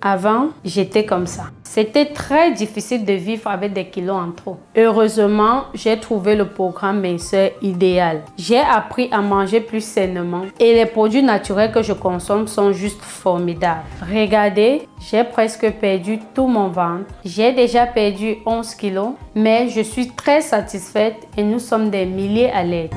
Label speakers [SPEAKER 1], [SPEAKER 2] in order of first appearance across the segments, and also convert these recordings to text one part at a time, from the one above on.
[SPEAKER 1] Avant, j'étais comme ça. C'était très difficile de vivre avec des kilos en trop. Heureusement, j'ai trouvé le programme Minceur idéal. J'ai appris à manger plus sainement et les produits naturels que je consomme sont juste formidables. Regardez, j'ai presque perdu tout mon ventre. J'ai déjà perdu 11 kilos, mais je suis très satisfaite et nous sommes des milliers à l'être.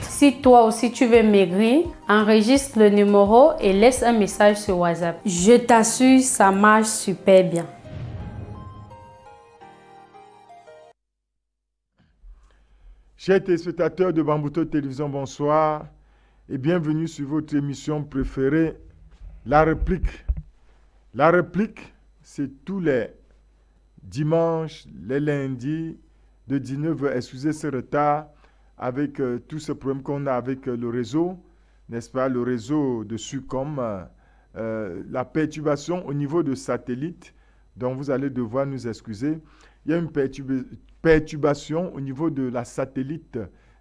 [SPEAKER 1] Si toi aussi tu veux maigrir, enregistre le numéro et laisse un message sur WhatsApp. Je t'assure, ça marche super bien.
[SPEAKER 2] Chers téléspectateurs de Bambouto Télévision, bonsoir et bienvenue sur votre émission préférée, La Réplique. La Réplique, c'est tous les dimanches, les lundis de 19h. Excusez ce retard avec tout ce problème qu'on a avec le réseau, n'est-ce pas, le réseau de Sucom, la perturbation au niveau de satellite, donc vous allez devoir nous excuser. Il y a une perturbation au niveau de la satellite,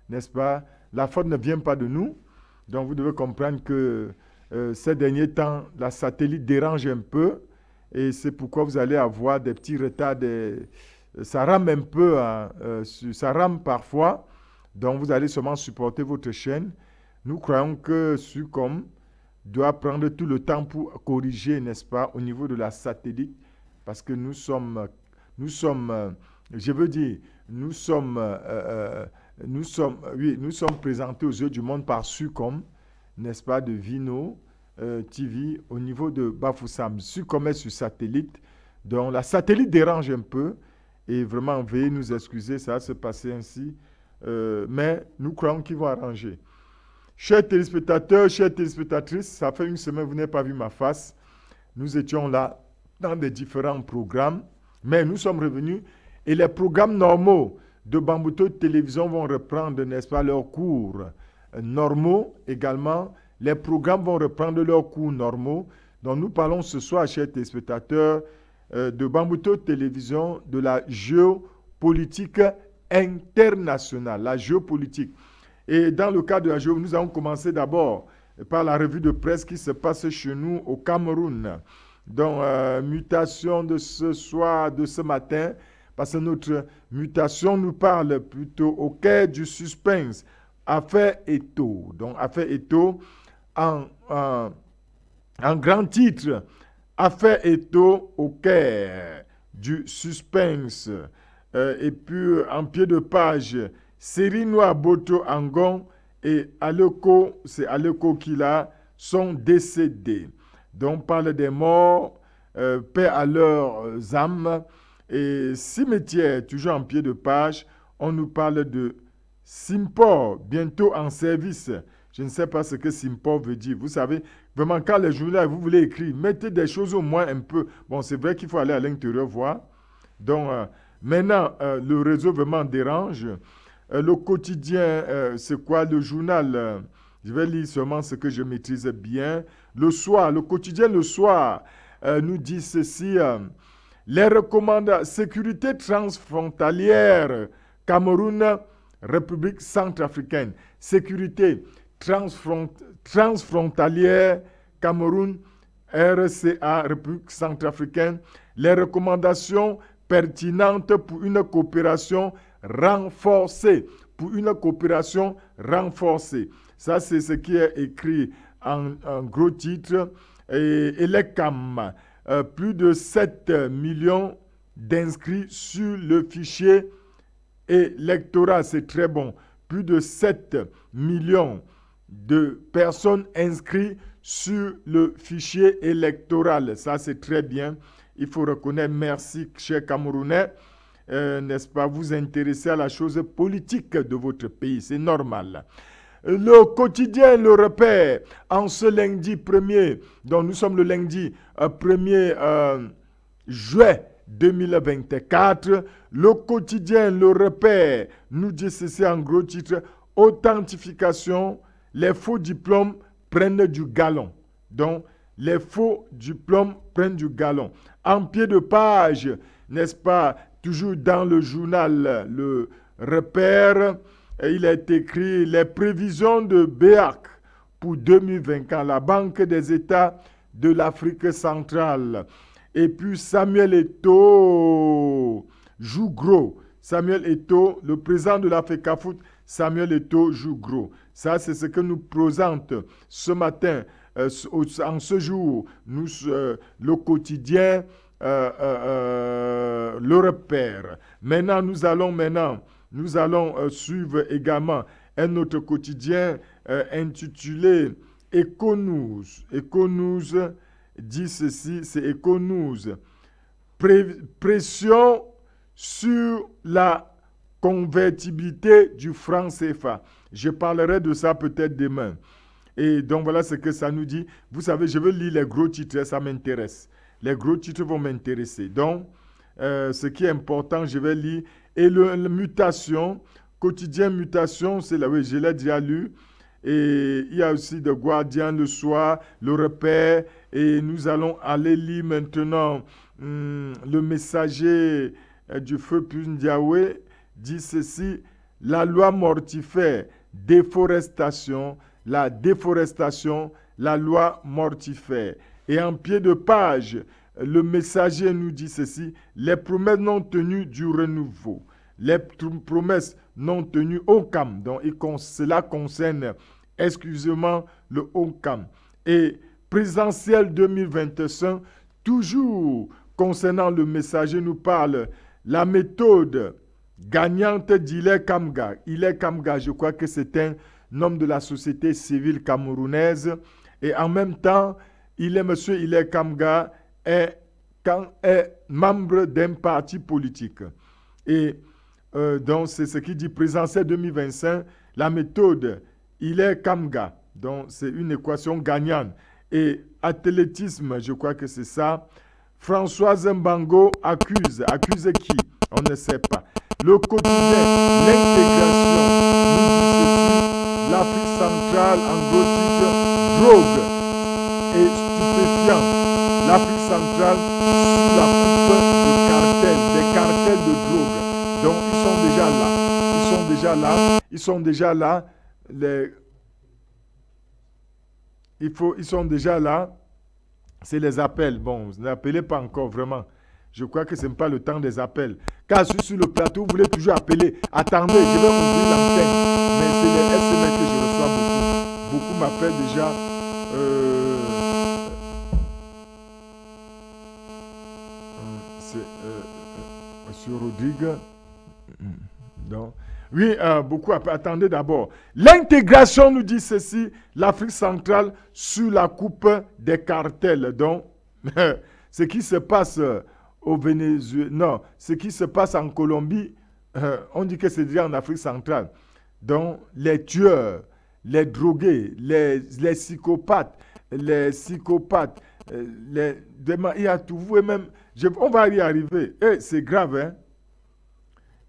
[SPEAKER 2] n'est-ce pas? La faute ne vient pas de nous, donc vous devez comprendre que ces derniers temps, la satellite dérange un peu et c'est pourquoi vous allez avoir des petits retards, ça rame un peu, ça rame parfois. Donc, vous allez seulement supporter votre chaîne. Nous croyons que Sucom doit prendre tout le temps pour corriger, n'est-ce pas, au niveau de la satellite, parce que nous sommes présentés aux yeux du monde par Sucom, n'est-ce pas, de Vino TV, au niveau de Bafoussam. Sucom est sur satellite, donc la satellite dérange un peu, et vraiment, veuillez nous excuser, ça va se passer ainsi. Mais nous croyons qu'ils vont arranger. Chers téléspectateurs, chères téléspectatrices, ça fait une semaine que vous n'avez pas vu ma face. Nous étions là dans des différents programmes, mais nous sommes revenus et les programmes normaux de Bambouto Télévision vont reprendre, n'est-ce pas, leurs cours normaux également. Les programmes vont reprendre leurs cours normaux. Donc nous parlons ce soir, chers téléspectateurs, de Bambouto Télévision, de la géopolitique internationale, la géopolitique. Et dans le cadre de la géopolitique, nous allons commencer d'abord par la revue de presse qui se passe chez nous au Cameroun. Donc, mutation de ce soir, de ce matin, parce que notre mutation nous parle plutôt au cœur du suspense. Affaire Eto'o. Donc, Affaire Eto'o en grand titre. Affaire Eto'o au cœur du suspense. Et puis, en pied de page, Serinoa Boto Angon et Aleko, c'est Aleko Kila, sont décédés. Donc, on parle des morts, paix à leurs âmes. Et cimetière, toujours en pied de page, on nous parle de Simpor, bientôt en service. Je ne sais pas ce que Simpor veut dire. Vous savez, vraiment, quand les journalistes, vous voulez écrire, mettez des choses au moins un peu. Bon, c'est vrai qu'il faut aller à l'intérieur voir. Donc, maintenant, le réseau vraiment dérange. Le quotidien, c'est quoi? Le journal, je vais lire seulement ce que je maîtrise bien. Le soir, le quotidien le soir nous dit ceci. Les recommandations, sécurité transfrontalière, Cameroun, République centrafricaine. Sécurité transfrontalière, Cameroun, RCA, République centrafricaine. Les recommandations pertinente pour une coopération renforcée. Pour une coopération renforcée. Ça, c'est ce qui est écrit en gros titre. Et Elecam, plus de 7 millions d'inscrits sur le fichier électoral. C'est très bon. Plus de 7 millions de personnes inscrites sur le fichier électoral. Ça, c'est très bien. Il faut reconnaître, merci, chers Camerounais, n'est-ce pas, vous intéresser à la chose politique de votre pays, c'est normal. Le quotidien, le repère, en ce lundi 1er, donc nous sommes le lundi 1er juin 2024, le quotidien, le repère, nous dit ceci en gros titre, authentification, les faux diplômes prennent du galon. Donc, les faux diplômes prennent du galon. En pied de page, n'est-ce pas, toujours dans le journal Le Repère, il est écrit les prévisions de BEAC pour 2024, la Banque des États de l'Afrique centrale. Et puis Samuel Eto'o joue gros. Samuel Eto'o, le président de l'Africafoot, Samuel Eto'o joue gros. Ça, c'est ce que nous présente ce matin, en ce jour, le quotidien, Le Repère. Maintenant, nous allons suivre également un autre quotidien intitulé Econews. Econews dit ceci, c'est Econews. Pression sur la convertibilité du franc CFA. Je parlerai de ça peut-être demain. Et donc voilà ce que ça nous dit. Vous savez, je veux lire les gros titres, ça m'intéresse. Les gros titres vont m'intéresser. Donc, ce qui est important, je vais lire. Et la mutation, quotidien mutation, c'est là, oui, je l'ai déjà lu. Et il y a aussi The Guardian le soir, Le Repère. Et nous allons aller lire maintenant le messager du feu Pundiawe dit ceci, la loi mortifère, déforestation, la déforestation, la loi mortifère. Et en pied de page, le messager nous dit ceci, les promesses non tenues du renouveau. Les promesses non tenues au CAM. Donc, cela concerne exclusivement le OCAM. Et présidentiel 2025, toujours concernant le messager, nous parle la méthode gagnante d'Ile Kamga. Ile Kamga, je crois que c'est un homme de la société civile camerounaise. Et en même temps, monsieur Ile Kamga est membre d'un parti politique. Et donc, c'est ce qui dit présidentiel 2025, la méthode Ile Kamga. Donc, c'est une équation gagnante. Et athlétisme, je crois que c'est ça. Françoise Mbango accuse qui? On ne sait pas. Le quotidien, l'intégration, nous dit ceci, l'Afrique centrale, en gros titre, drogue et stupéfiant. L'Afrique centrale sous la coupe de cartels, des cartels de drogue. Donc, ils sont déjà là. Ils sont déjà là. C'est les appels. Bon, vous n'appelez pas encore vraiment. Je crois que ce n'est pas le temps des appels. Car sur le plateau, vous voulez toujours appeler. Attendez, je vais ouvrir l'antenne. Mais c'est les SMS que je reçois beaucoup. Beaucoup m'appellent déjà. Monsieur Rodrigue. Donc, oui, beaucoup appellent. Attendez d'abord. L'intégration nous dit ceci. L'Afrique centrale sur la coupe des cartels. Donc, ce qui se passe au Venezuela, non, ce qui se passe en Colombie, on dit que c'est déjà en Afrique centrale. Donc, les tueurs, les drogués, les psychopathes, il y a tout, vous et même, on va y arriver. Et c'est grave, hein.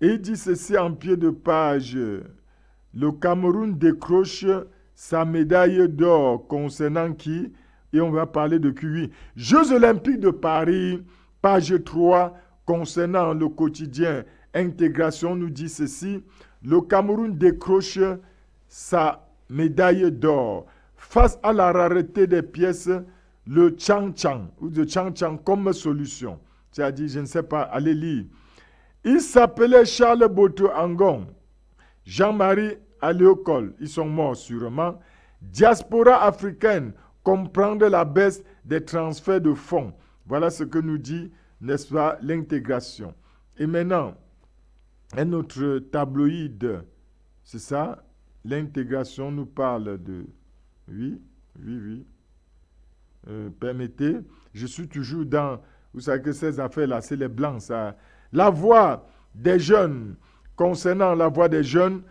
[SPEAKER 2] Et il dit ceci en pied de page. Le Cameroun décroche sa médaille d'or concernant qui? Et on va parler de QI. Jeux Olympiques de Paris, page 3, concernant le quotidien Intégration, nous dit ceci. Le Cameroun décroche sa médaille d'or. Face à la rareté des pièces, le Chang-Chang, ou le Chang-Chang comme solution. C'est-à-dire, je ne sais pas, allez lire. Il s'appelait Charles Boto Angon, Jean-Marie Aléocole, ils sont morts sûrement. Diaspora africaine, comprendre la baisse des transferts de fonds. Voilà ce que nous dit, n'est-ce pas, l'intégration. Et maintenant, un autre tabloïd, c'est ça, l'intégration nous parle de... Oui. Permettez, je suis toujours dans... Vous savez que ces affaires-là, c'est les blancs, ça... La voix des jeunes, concernant la voix des jeunes,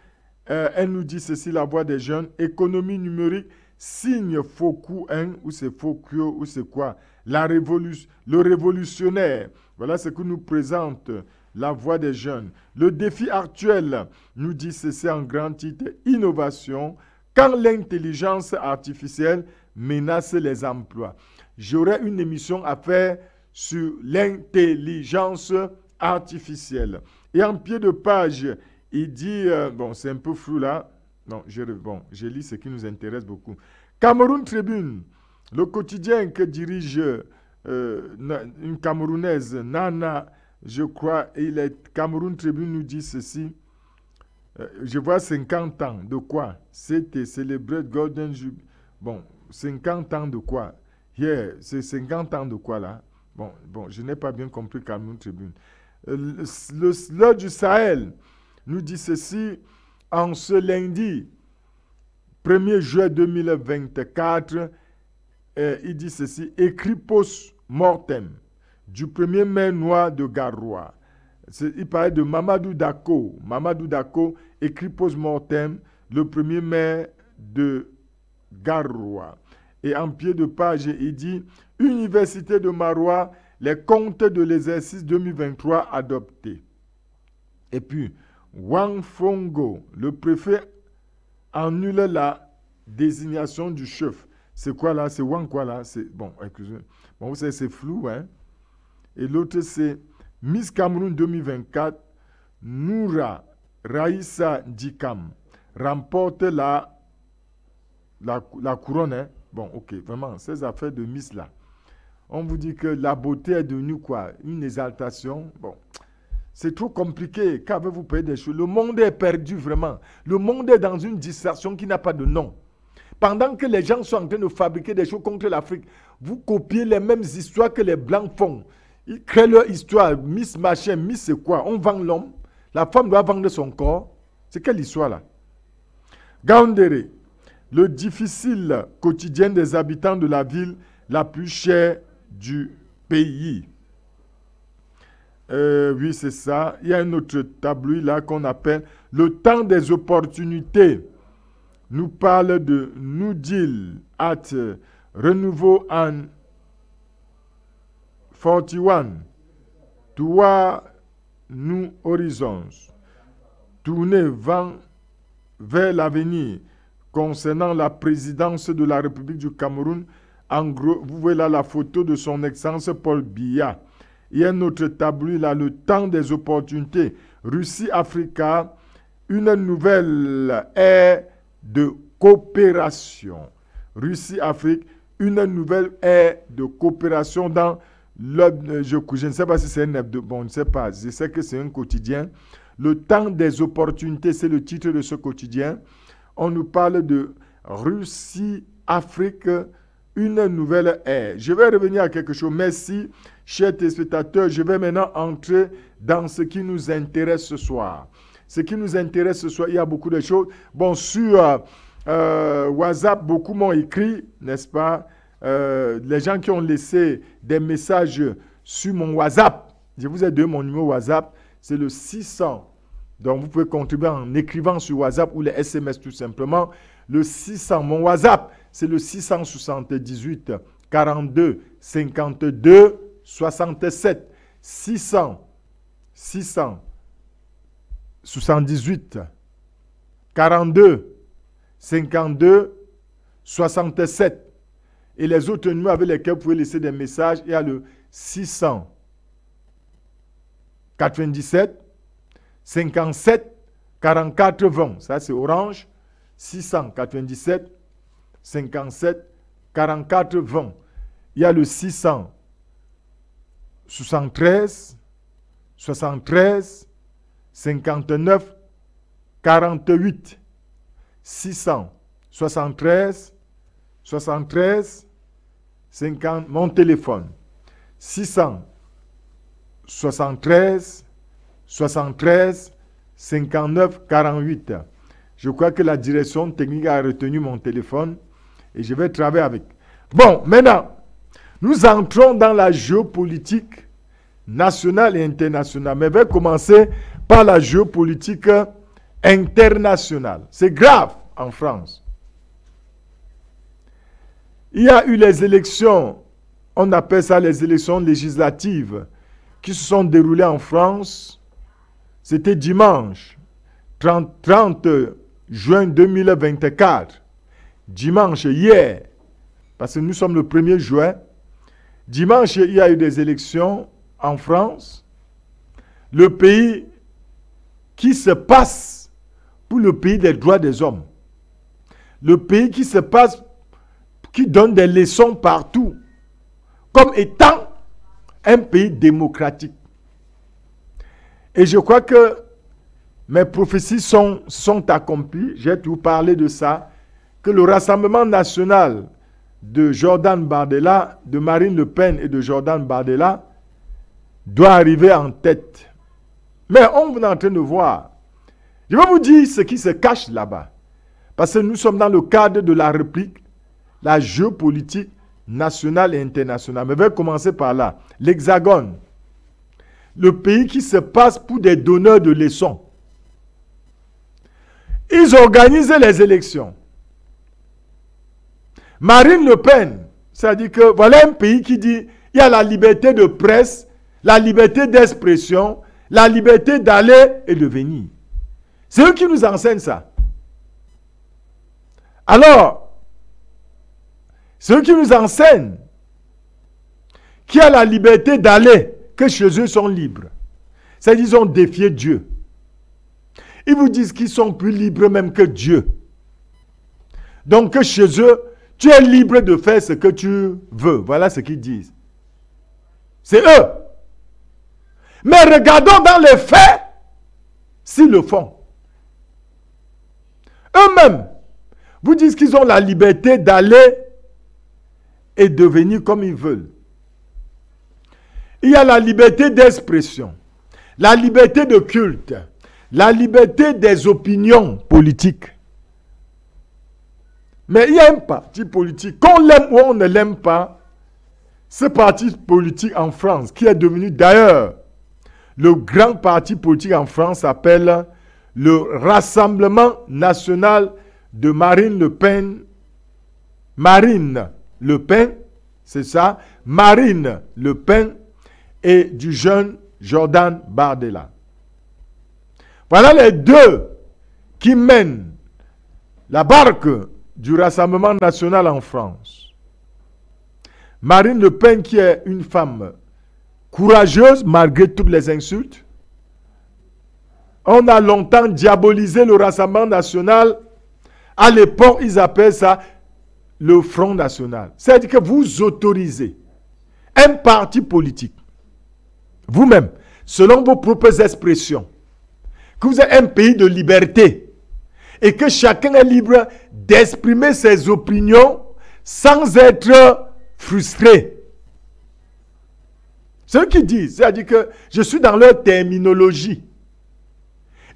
[SPEAKER 2] elle nous dit ceci, la voix des jeunes, économie numérique, signe faux coup, hein, ou c'est faux coup, ou c'est quoi? Le révolutionnaire, voilà ce que nous présente la voix des jeunes. Le défi actuel, nous dit ceci en grand titre, innovation, quand l'intelligence artificielle menace les emplois. j'aurai une émission à faire sur l'intelligence artificielle. Et en pied de page, il dit, bon, c'est un peu flou là. Non, je lis ce qui nous intéresse beaucoup. Cameroun Tribune, le quotidien que dirige une Camerounaise, Nana, je crois, et Cameroun Tribune nous dit ceci. Je vois 50 ans. De quoi? C'était célébré Golden Jubilee. Bon, 50 ans de quoi? Yeah, c'est 50 ans de quoi là? Bon, je n'ai pas bien compris Cameroun Tribune. L'heure du Sahel nous dit ceci. En ce lundi 1er juin 2024, il dit ceci. Écrit post-mortem du premier maire noir de Garoua. Il parlait de Mamadou Dako. Mamadou Dako, écrit post-mortem, le premier maire de Garoua. Et en pied de page, il dit Université de Maroua, les comptes de l'exercice 2023 adoptés. Et puis, Wang Fongo, le préfet annule la désignation du chef. C'est quoi là? C'est Wang quoi là? Bon, excusez-moi. Bon, vous savez, c'est flou, hein? Et l'autre, c'est Miss Cameroun 2024, Noura Raïssa Dikam, remporte la couronne, hein? Bon, ok, vraiment, ces affaires de Miss là. On vous dit que la beauté est devenue quoi? Une exaltation. Bon, c'est trop compliqué. Qu'avez-vous payé des choses? Le monde est perdu vraiment. Le monde est dans une distraction qui n'a pas de nom. Pendant que les gens sont en train de fabriquer des choses contre l'Afrique, vous copiez les mêmes histoires que les Blancs font. Ils créent leur histoire. Miss machin, Miss c'est quoi? On vend l'homme. La femme doit vendre son corps. C'est quelle histoire là? Gaoundéré, le difficile quotidien des habitants de la ville la plus chère du pays. Oui, c'est ça. Il y a un autre tableau là qu'on appelle le temps des opportunités. Nous parle de New Deal at renouveau en 41. Toward New Horizons. Tourner vers l'avenir concernant la présidence de la République du Cameroun. En gros, vous voyez là la photo de son Excellence Paul Biya. Il y a un autre tableau là, le temps des opportunités. Russie-Africa, une nouvelle ère de coopération. Russie-Afrique, une nouvelle ère de coopération dans le... Je ne sais pas si c'est un hebdo, bon, je ne sais pas. Je sais que c'est un quotidien. Le temps des opportunités, c'est le titre de ce quotidien. On nous parle de Russie-Afrique, une nouvelle ère. Je vais revenir à quelque chose. Merci, chers téléspectateurs. Je vais maintenant entrer dans ce qui nous intéresse ce soir. Ce qui nous intéresse ce soir, il y a beaucoup de choses. Bon, sur WhatsApp, beaucoup m'ont écrit, n'est-ce pas? Les gens qui ont laissé des messages sur mon WhatsApp. Je vous ai donné mon numéro WhatsApp. C'est le 600. Donc, vous pouvez contribuer en écrivant sur WhatsApp ou les SMS tout simplement. Le 600, mon WhatsApp, c'est le 678 42 52 67. 678 42 52 67. Et les autres numéros avec lesquels vous pouvez laisser des messages, il y a le 697 57 44 20. Ça, c'est orange. 697 57 44 20. Il y a le 673 73 59 48. 673 73 50. Mon téléphone. 673 73 59 48. Je crois que la direction technique a retenu mon téléphone et je vais travailler avec. Bon, maintenant, nous entrons dans la géopolitique nationale et internationale. Mais je vais commencer par la géopolitique internationale. C'est grave en France. Il y a eu les élections, on appelle ça les élections législatives, qui se sont déroulées en France. C'était dimanche 30 juin 2024. Dimanche, hier, parce que nous sommes le 1er juin, Dimanche, il y a eu des élections en France. Le pays qui se passe pour le pays des droits des hommes. Le pays qui se passe, qui donne des leçons partout, comme étant un pays démocratique. Et je crois que mes prophéties sont accomplies. J'ai tout parlé de ça. Que le Rassemblement national de Jordan Bardella, de Marine Le Pen et de Jordan Bardella doit arriver en tête. Mais on est en train de voir. Je vais vous dire ce qui se cache là-bas. Parce que nous sommes dans le cadre de la réplique, la géopolitique nationale et internationale. Mais je vais commencer par là. L'Hexagone. Le pays qui se passe pour des donneurs de leçons. Ils organisent les élections. Marine Le Pen, c'est-à-dire que voilà un pays qui dit il y a la liberté de presse, la liberté d'expression, la liberté d'aller et de venir. C'est eux qui nous enseignent ça. Alors, c'est eux qui nous enseignent qu'il y a la liberté d'aller, que chez eux sont libres. C'est-à-dire qu'ils ont défié Dieu. Ils vous disent qu'ils sont plus libres même que Dieu. Donc que chez eux, tu es libre de faire ce que tu veux. Voilà ce qu'ils disent. C'est eux. Mais regardons dans les faits s'ils le font. Eux-mêmes vous disent qu'ils ont la liberté d'aller et de venir comme ils veulent. Il y a la liberté d'expression, la liberté de culte, la liberté des opinions politiques. Mais il y a un parti politique, qu'on l'aime ou on ne l'aime pas, ce parti politique en France, qui est devenu d'ailleurs le grand parti politique en France, s'appelle le Rassemblement national de Marine Le Pen. Marine Le Pen, c'est ça, Marine Le Pen et du jeune Jordan Bardella. Voilà les deux qui mènent la barque du Rassemblement national en France. Marine Le Pen, qui est une femme courageuse malgré toutes les insultes. On a longtemps diabolisé le Rassemblement national. À l'époque, ils appellent ça le Front national. C'est-à-dire que vous autorisez un parti politique, vous-même, selon vos propres expressions, que vous êtes un pays de liberté, et que chacun est libre d'exprimer ses opinions sans être frustré. C'est eux qui disent, c'est-à-dire que je suis dans leur terminologie.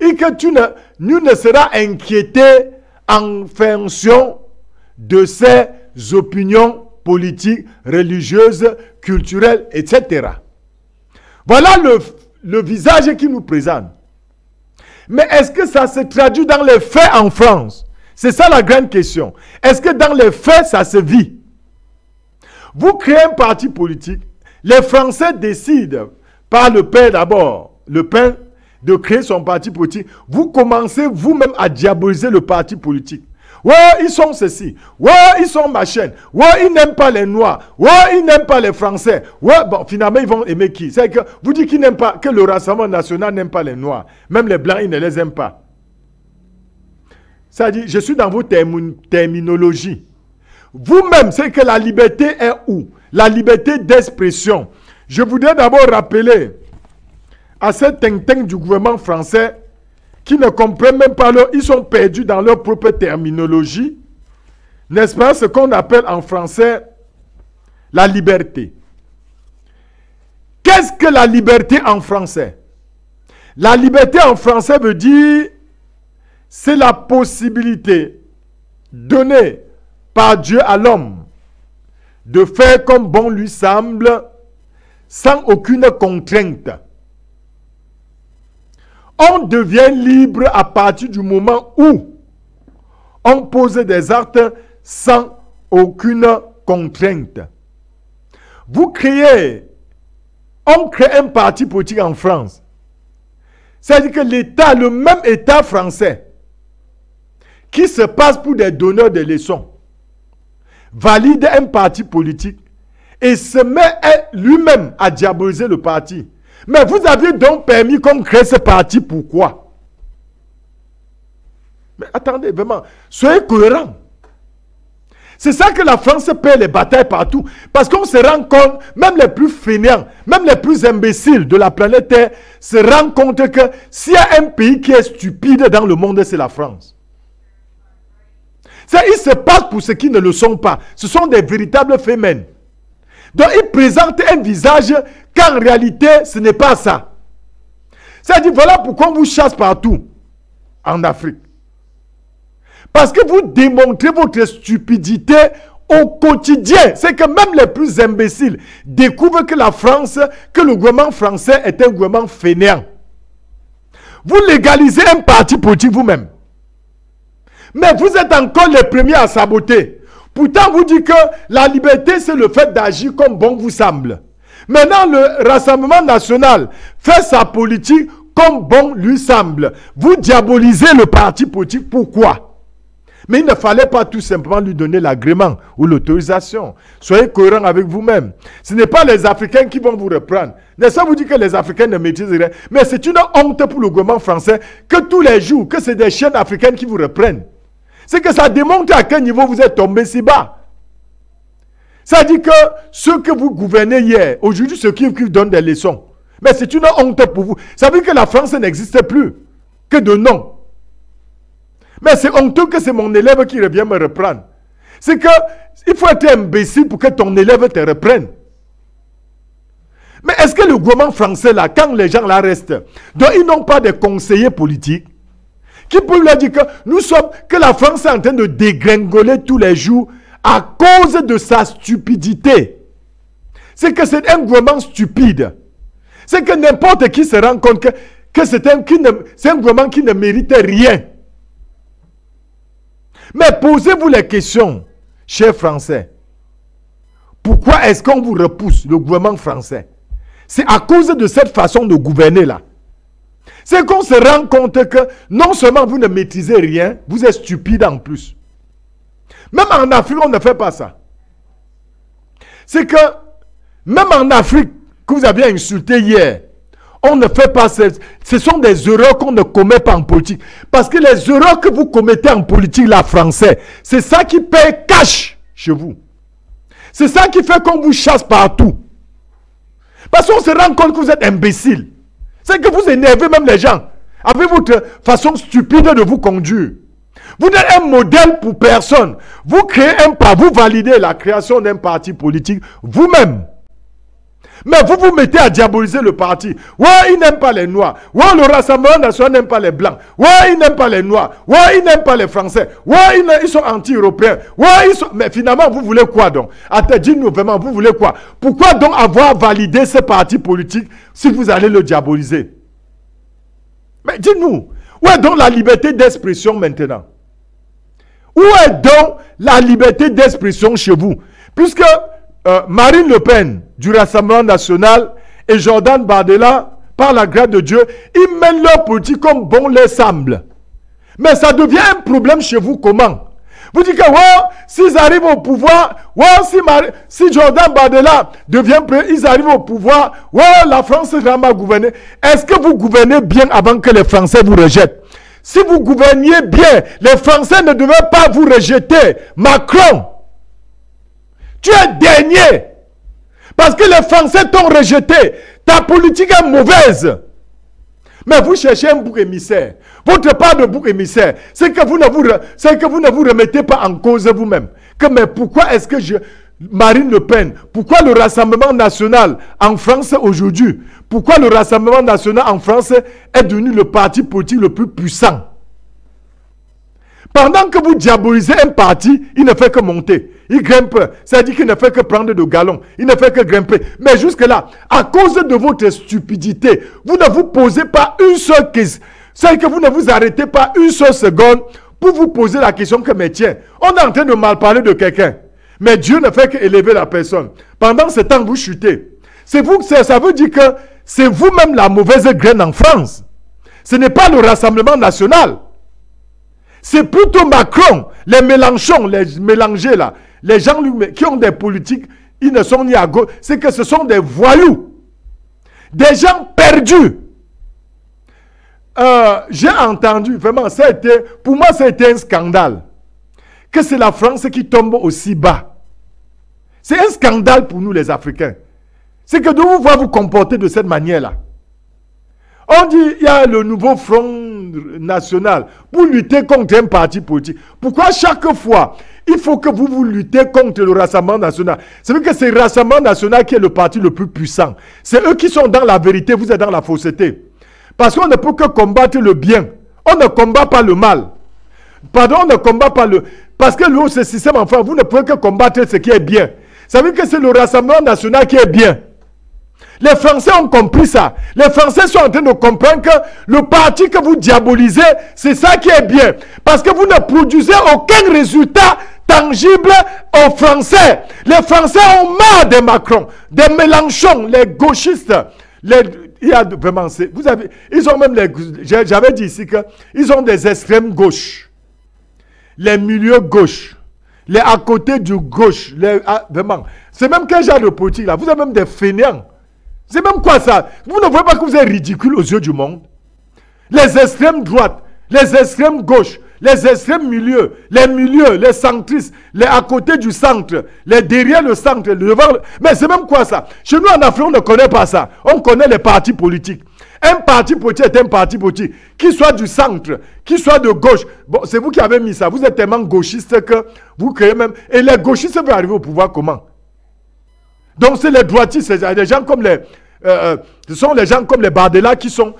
[SPEAKER 2] Et que nul ne sera inquiété en fonction de ses opinions politiques, religieuses, culturelles, etc. Voilà le visage qu'ils nous présentent. Mais est-ce que ça se traduit dans les faits en France? C'est ça la grande question. Est-ce que dans les faits, ça se vit? Vous créez un parti politique. Les Français décident, par le père d'abord, Le Pen, de créer son parti politique. Vous commencez vous-même à diaboliser le parti politique. Ouais, ils sont ceci. Ouais, ils sont machin. Ouais, ils n'aiment pas les Noirs. Ouais, ils n'aiment pas les Français. Ouais, bon, finalement, ils vont aimer qui? C'est que vous dites qu'ils n'aiment pas, que le Rassemblement national n'aime pas les Noirs. Même les Blancs, ils ne les aiment pas. Ça dit, je suis dans vos terminologies. Vous-même, c'est que la liberté est où? La liberté d'expression. Je voudrais d'abord rappeler à ces ting-ting du gouvernement français qui ne comprennent même pas ils sont perdus dans leur propre terminologie, n'est-ce pas, ce qu'on appelle en français la liberté. Qu'est-ce que la liberté en français? La liberté en français veut dire, c'est la possibilité donnée par Dieu à l'homme de faire comme bon lui semble, sans aucune contrainte. On devient libre à partir du moment où on pose des actes sans aucune contrainte. On crée un parti politique en France. C'est-à-dire que l'État, le même État français, qui se passe pour des donneurs de leçons, valide un parti politique et se met lui-même à diaboliser le parti. Mais vous aviez donc permis qu'on crée ce parti, pourquoi? Mais attendez, vraiment, soyez cohérents. C'est ça que la France paie les batailles partout. Parce qu'on se rend compte, même les plus fainéants, même les plus imbéciles de la planète Terre, se rendent compte que s'il y a un pays qui est stupide dans le monde, c'est la France. Ils se passent pour ceux qui ne le sont pas. Ce sont des véritables fémènes. Donc ils présentent un visage qu'en réalité, ce n'est pas ça. C'est-à-dire, voilà pourquoi on vous chasse partout en Afrique. Parce que vous démontrez votre stupidité au quotidien. C'est que même les plus imbéciles découvrent que la France, que le gouvernement français est un gouvernement fainéant. Vous légalisez un parti politique vous-même. Mais vous êtes encore les premiers à saboter. Pourtant, vous dites que la liberté, c'est le fait d'agir comme bon vous semble. Maintenant, le Rassemblement national fait sa politique comme bon lui semble. Vous diabolisez le parti politique. Pourquoi? Mais il ne fallait pas tout simplement lui donner l'agrément ou l'autorisation. Soyez cohérents avec vous-même. Ce n'est pas les Africains qui vont vous reprendre. N'est-ce pas vous dire que les Africains ne maîtrisent rien? Mais c'est une honte pour le gouvernement français que tous les jours, que c'est des chaînes africaines qui vous reprennent. C'est que ça démontre à quel niveau vous êtes tombé si bas. Ça dit que ceux que vous gouvernez hier, aujourd'hui, ceux qui vous donnent des leçons. Mais c'est une honte pour vous. Ça veut dire que la France n'existe plus. Que de nom. Mais c'est honteux que c'est mon élève qui revient me reprendre. C'est que il faut être imbécile pour que ton élève te reprenne. Mais est-ce que le gouvernement français, là, quand les gens là restent, donc ils n'ont pas de conseillers politiques qui peuvent leur dire que la France est en train de dégringoler tous les jours à cause de sa stupidité. C'est que c'est un gouvernement stupide. C'est que n'importe qui se rend compte que c'est un gouvernement qui ne mérite rien. Mais posez-vous les questions, chers Français. Pourquoi est-ce qu'on vous repousse, le gouvernement français? C'est à cause de cette façon de gouverner là. C'est qu'on se rend compte que non seulement vous ne maîtrisez rien, vous êtes stupide en plus. Même en Afrique, on ne fait pas ça. C'est que, même en Afrique, que vous avez insulté hier, on ne fait pas ça. Ce sont des erreurs qu'on ne commet pas en politique. Parce que les erreurs que vous commettez en politique, là, français, c'est ça qui paye cash chez vous. C'est ça qui fait qu'on vous chasse partout. Parce qu'on se rend compte que vous êtes imbécile. C'est que vous énervez même les gens avec votre façon stupide de vous conduire. Vous êtes un modèle pour personne. Vous créez un parti, vous validez la création d'un parti politique vous-même. Mais vous vous mettez à diaboliser le parti. Ouais, ils n'aiment pas les Noirs. Ouais, le Rassemblement national n'aime pas les Blancs. Ouais, ils n'aiment pas les Noirs. Ouais, ils n'aiment pas les Français. Ouais, ils sont anti-européens. Ouais, ils sont... Mais finalement, vous voulez quoi donc? Attends, dites-nous vraiment, vous voulez quoi? Pourquoi donc avoir validé ce parti politique si vous allez le diaboliser? Mais dites-nous, où est donc la liberté d'expression maintenant? Où est donc la liberté d'expression chez vous? Puisque Marine Le Pen du Rassemblement national et Jordan Bardella, par la grâce de Dieu, ils mènent leur politique comme bon leur semble. Mais ça devient un problème chez vous comment? Vous dites que s'ils arrivent au pouvoir, si Jordan Bardella devient président, ils arrivent au pouvoir, la France va gouverner. Est-ce que vous gouvernez bien avant que les Français vous rejettent? Si vous gouverniez bien, les Français ne devaient pas vous rejeter. Macron, tu es dernier. Parce que les Français t'ont rejeté. Ta politique est mauvaise. Mais vous cherchez un bouc émissaire. Votre part de bouc émissaire, c'est que vous ne vous remettez pas en cause vous-même. Mais pourquoi est-ce que Marine Le Pen, pourquoi le Rassemblement national en France aujourd'hui, pourquoi le Rassemblement national en France est devenu le parti politique le plus puissant? Pendant que vous diabolisez un parti, il ne fait que monter. Il grimpe. C'est-à-dire qu'il ne fait que prendre de galons. Il ne fait que grimper. Mais jusque-là, à cause de votre stupidité, vous ne vous posez pas une seule question. C'est que vous ne vous arrêtez pas une seule seconde pour vous poser la question que, mais tiens, on est en train de mal parler de quelqu'un. Mais Dieu ne fait qu'élever la personne. Pendant ce temps, vous chutez. Ça veut dire que c'est vous-même la mauvaise graine en France. Ce n'est pas le Rassemblement national. C'est plutôt Macron, les Mélenchon, les mélangés là, les gens qui ont des politiques Ils ne sont ni à gauche. C'est que ce sont des voyous. Des gens perdus. J'ai entendu, vraiment, pour moi, ça a été un scandale. Que c'est la France qui tombe aussi bas. C'est un scandale pour nous, les Africains. C'est que de vous voir vous comporter de cette manière-là. On dit il y a le nouveau Front National pour lutter contre un parti politique. Pourquoi chaque fois il faut que vous luttez contre le Rassemblement National? C'est vrai que c'est le Rassemblement National qui est le parti le plus puissant. C'est eux qui sont dans la vérité, vous êtes dans la fausseté. Parce qu'on ne peut que combattre le bien. On ne combat pas le mal. Pardon, on ne combat pas le... Parce que ce système, enfin, vous ne pouvez que combattre ce qui est bien. Ça veut dire que c'est le Rassemblement National qui est bien. Les Français ont compris ça. Les Français sont en train de comprendre que le parti que vous diabolisez, c'est ça qui est bien. Parce que vous ne produisez aucun résultat tangible aux Français. Les Français ont marre des Macron, des Mélenchon, les gauchistes. Il y a vraiment... Vous avez, ils ont même les... J'avais dit ici qu'ils ont des extrêmes gauches. Les milieux gauches. Les à côté du gauche. Vraiment. C'est même quel genre de politique là. Vous avez même des fainéants. C'est même quoi ça? Vous ne voyez pas que vous êtes ridicule aux yeux du monde? Les extrêmes droites, les extrêmes gauches, les extrêmes milieux, les centristes, les à côté du centre, les derrière le centre, le devant. Mais c'est même quoi ça? Chez nous en Afrique, on ne connaît pas ça. On connaît les partis politiques. Un parti politique est un parti politique, qui soit du centre, qui soit de gauche. Bon, c'est vous qui avez mis ça. Vous êtes tellement gauchiste que vous créez même... Et les gauchistes veulent arriver au pouvoir comment? Donc c'est les droitistes, c'est des gens comme ce sont les gens comme les Bardella qui ont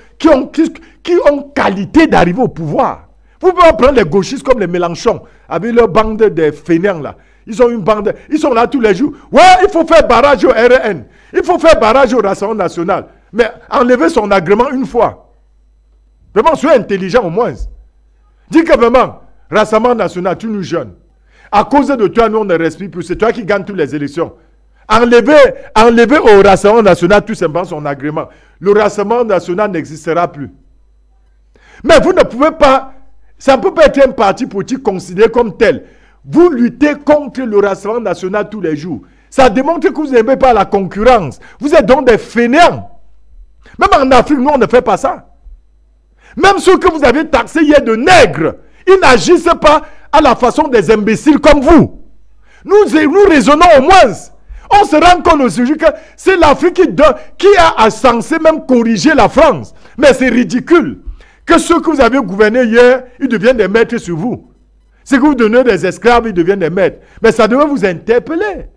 [SPEAKER 2] qualité d'arriver au pouvoir. Vous pouvez prendre les gauchistes comme les Mélenchon, avec leur bande de fainéants là. Ils ont une bande, ils sont là tous les jours. Ouais, il faut faire barrage au RN. Il faut faire barrage au Rassemblement National. Mais enlever son agrément une fois. Vraiment, soyez intelligent au moins. Dis que vraiment, Rassemblement National, tu nous jeunes. À cause de toi, nous on ne respire plus. C'est toi qui gagnes toutes les élections. Enlever au Rassemblement National tout simplement son agrément. Le Rassemblement National n'existera plus. Mais vous ne pouvez pas, ça ne peut pas être un parti politique considéré comme tel. Vous luttez contre le Rassemblement National tous les jours. Ça démontre que vous n'aimez pas la concurrence. Vous êtes donc des fainéants. Même en Afrique, nous, on ne fait pas ça. Même ceux que vous avez taxés hier de nègres, ils n'agissent pas à la façon des imbéciles comme vous. Nous raisonnons au moins. On se rend compte aujourd'hui que c'est l'Afrique qui a censé même corriger la France. Mais c'est ridicule que ceux que vous avez gouvernés hier, ils deviennent des maîtres sur vous. C'est que vous donnez des esclaves, ils deviennent des maîtres. Mais ça devrait vous interpeller.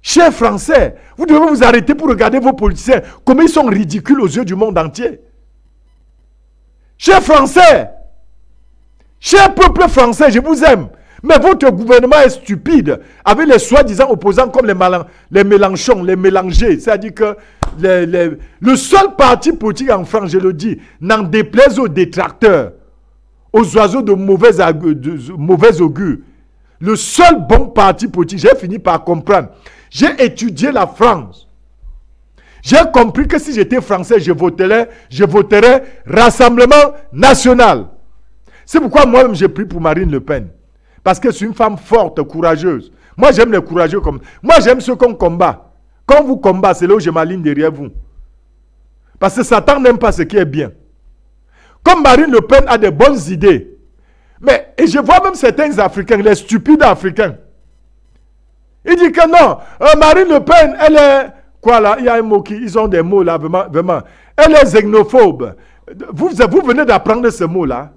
[SPEAKER 2] Chers Français, vous devez vous arrêter pour regarder vos politiciens, comment ils sont ridicules aux yeux du monde entier. Chers Français, chers peuple français, je vous aime. Mais votre gouvernement est stupide, avec les soi-disant opposants comme les Mélenchon, les mélangés. C'est-à-dire que le seul parti politique en France, je le dis, n'en déplaise aux détracteurs, aux oiseaux de mauvais augure. Le seul bon parti politique, j'ai fini par comprendre. J'ai étudié la France. J'ai compris que si j'étais français, je voterais Rassemblement National. C'est pourquoi moi-même j'ai pris pour Marine Le Pen. Parce que c'est une femme forte, courageuse. Moi, j'aime les courageux comme... Moi, j'aime ceux qu'on combat. Quand vous combattez, c'est là où je m'aligne derrière vous. Parce que Satan n'aime pas ce qui est bien. Comme Marine Le Pen a de bonnes idées. Mais, et je vois même certains Africains, les stupides Africains. Ils disent que non, Marine Le Pen, elle est... Quoi là? Il y a un mot ils ont des mots là, vraiment. Elle est xénophobe. Vous venez d'apprendre ce mot-là.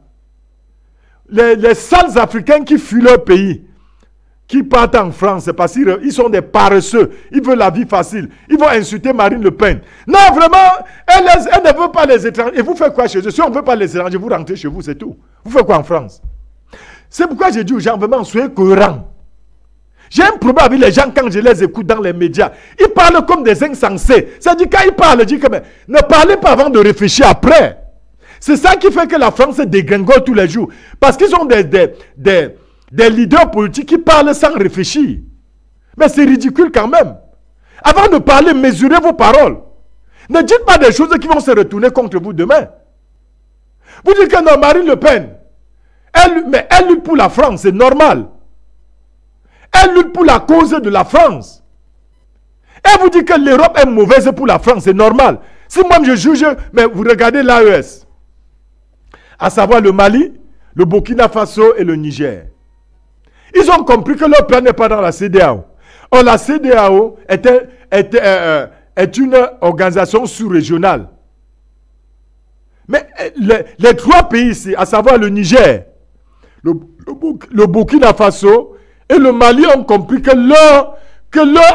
[SPEAKER 2] Les sales Africains qui fuient leur pays, qui partent en France, c'est parce qu'ils sont des paresseux. Ils veulent la vie facile. Ils vont insulter Marine Le Pen. Non, vraiment, elle ne veut pas les étrangers. Et vous faites quoi chez eux? Si on ne veut pas les étrangers, vous rentrez chez vous, c'est tout. Vous faites quoi en France? C'est pourquoi j'ai dit aux gens, vraiment, soyez cohérents. J'ai un problème avec les gens quand je les écoute dans les médias. Ils parlent comme des insensés. C'est-à-dire, quand ils parlent, ils disent que ne parlez pas avant de réfléchir après. C'est ça qui fait que la France se dégringole tous les jours. Parce qu'ils ont des leaders politiques qui parlent sans réfléchir. Mais c'est ridicule quand même. Avant de parler, mesurez vos paroles. Ne dites pas des choses qui vont se retourner contre vous demain. Vous dites que non, Marine Le Pen, elle lutte pour la France, c'est normal. Elle lutte pour la cause de la France. Et vous dites que l'Europe est mauvaise pour la France, c'est normal. Si moi je juge, mais vous regardez l'AES, à savoir le Mali, le Burkina Faso et le Niger. Ils ont compris que leur plan n'est pas dans la CEDEAO. Or, la CEDEAO est une organisation sous-régionale. Mais les trois pays ici, à savoir le Niger, le Burkina Faso et le Mali ont compris que leur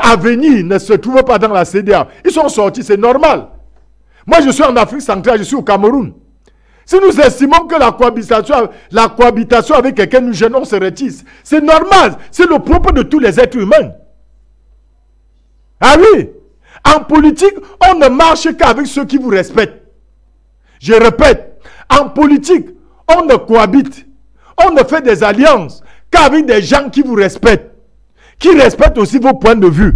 [SPEAKER 2] avenir ne se trouve pas dans la CEDEAO. Ils sont sortis, c'est normal. Moi, je suis en Afrique centrale, je suis au Cameroun. Si nous estimons que la cohabitation avec quelqu'un nous gêne, on se retire. C'est normal, c'est le propre de tous les êtres humains. Ah oui, en politique, on ne marche qu'avec ceux qui vous respectent. Je répète, en politique, on ne cohabite, on ne fait des alliances qu'avec des gens qui vous respectent, qui respectent aussi vos points de vue.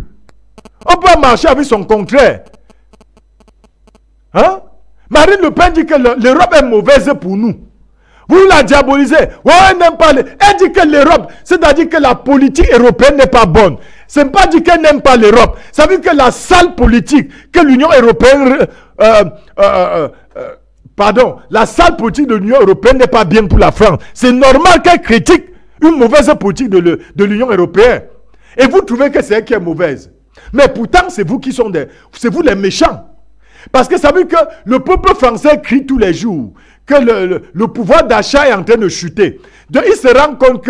[SPEAKER 2] On peut marcher avec son contraire. Hein? Marine Le Pen dit que l'Europe est mauvaise pour nous. Vous la diabolisez. Ouais, elle n'aime pas. Elle dit que l'Europe, c'est-à-dire que la politique européenne n'est pas bonne. Ce n'est pas dit qu'elle n'aime pas l'Europe. Ça veut dire que la sale politique que l'Union européenne... la sale politique de l'Union européenne n'est pas bien pour la France. C'est normal qu'elle critique une mauvaise politique de l'Union européenne. Et vous trouvez que c'est elle qui est mauvaise. Mais pourtant, c'est vous qui sont c'est vous les méchants. Parce que ça veut dire que le peuple français crie tous les jours que le pouvoir d'achat est en train de chuter. Donc, il se rend compte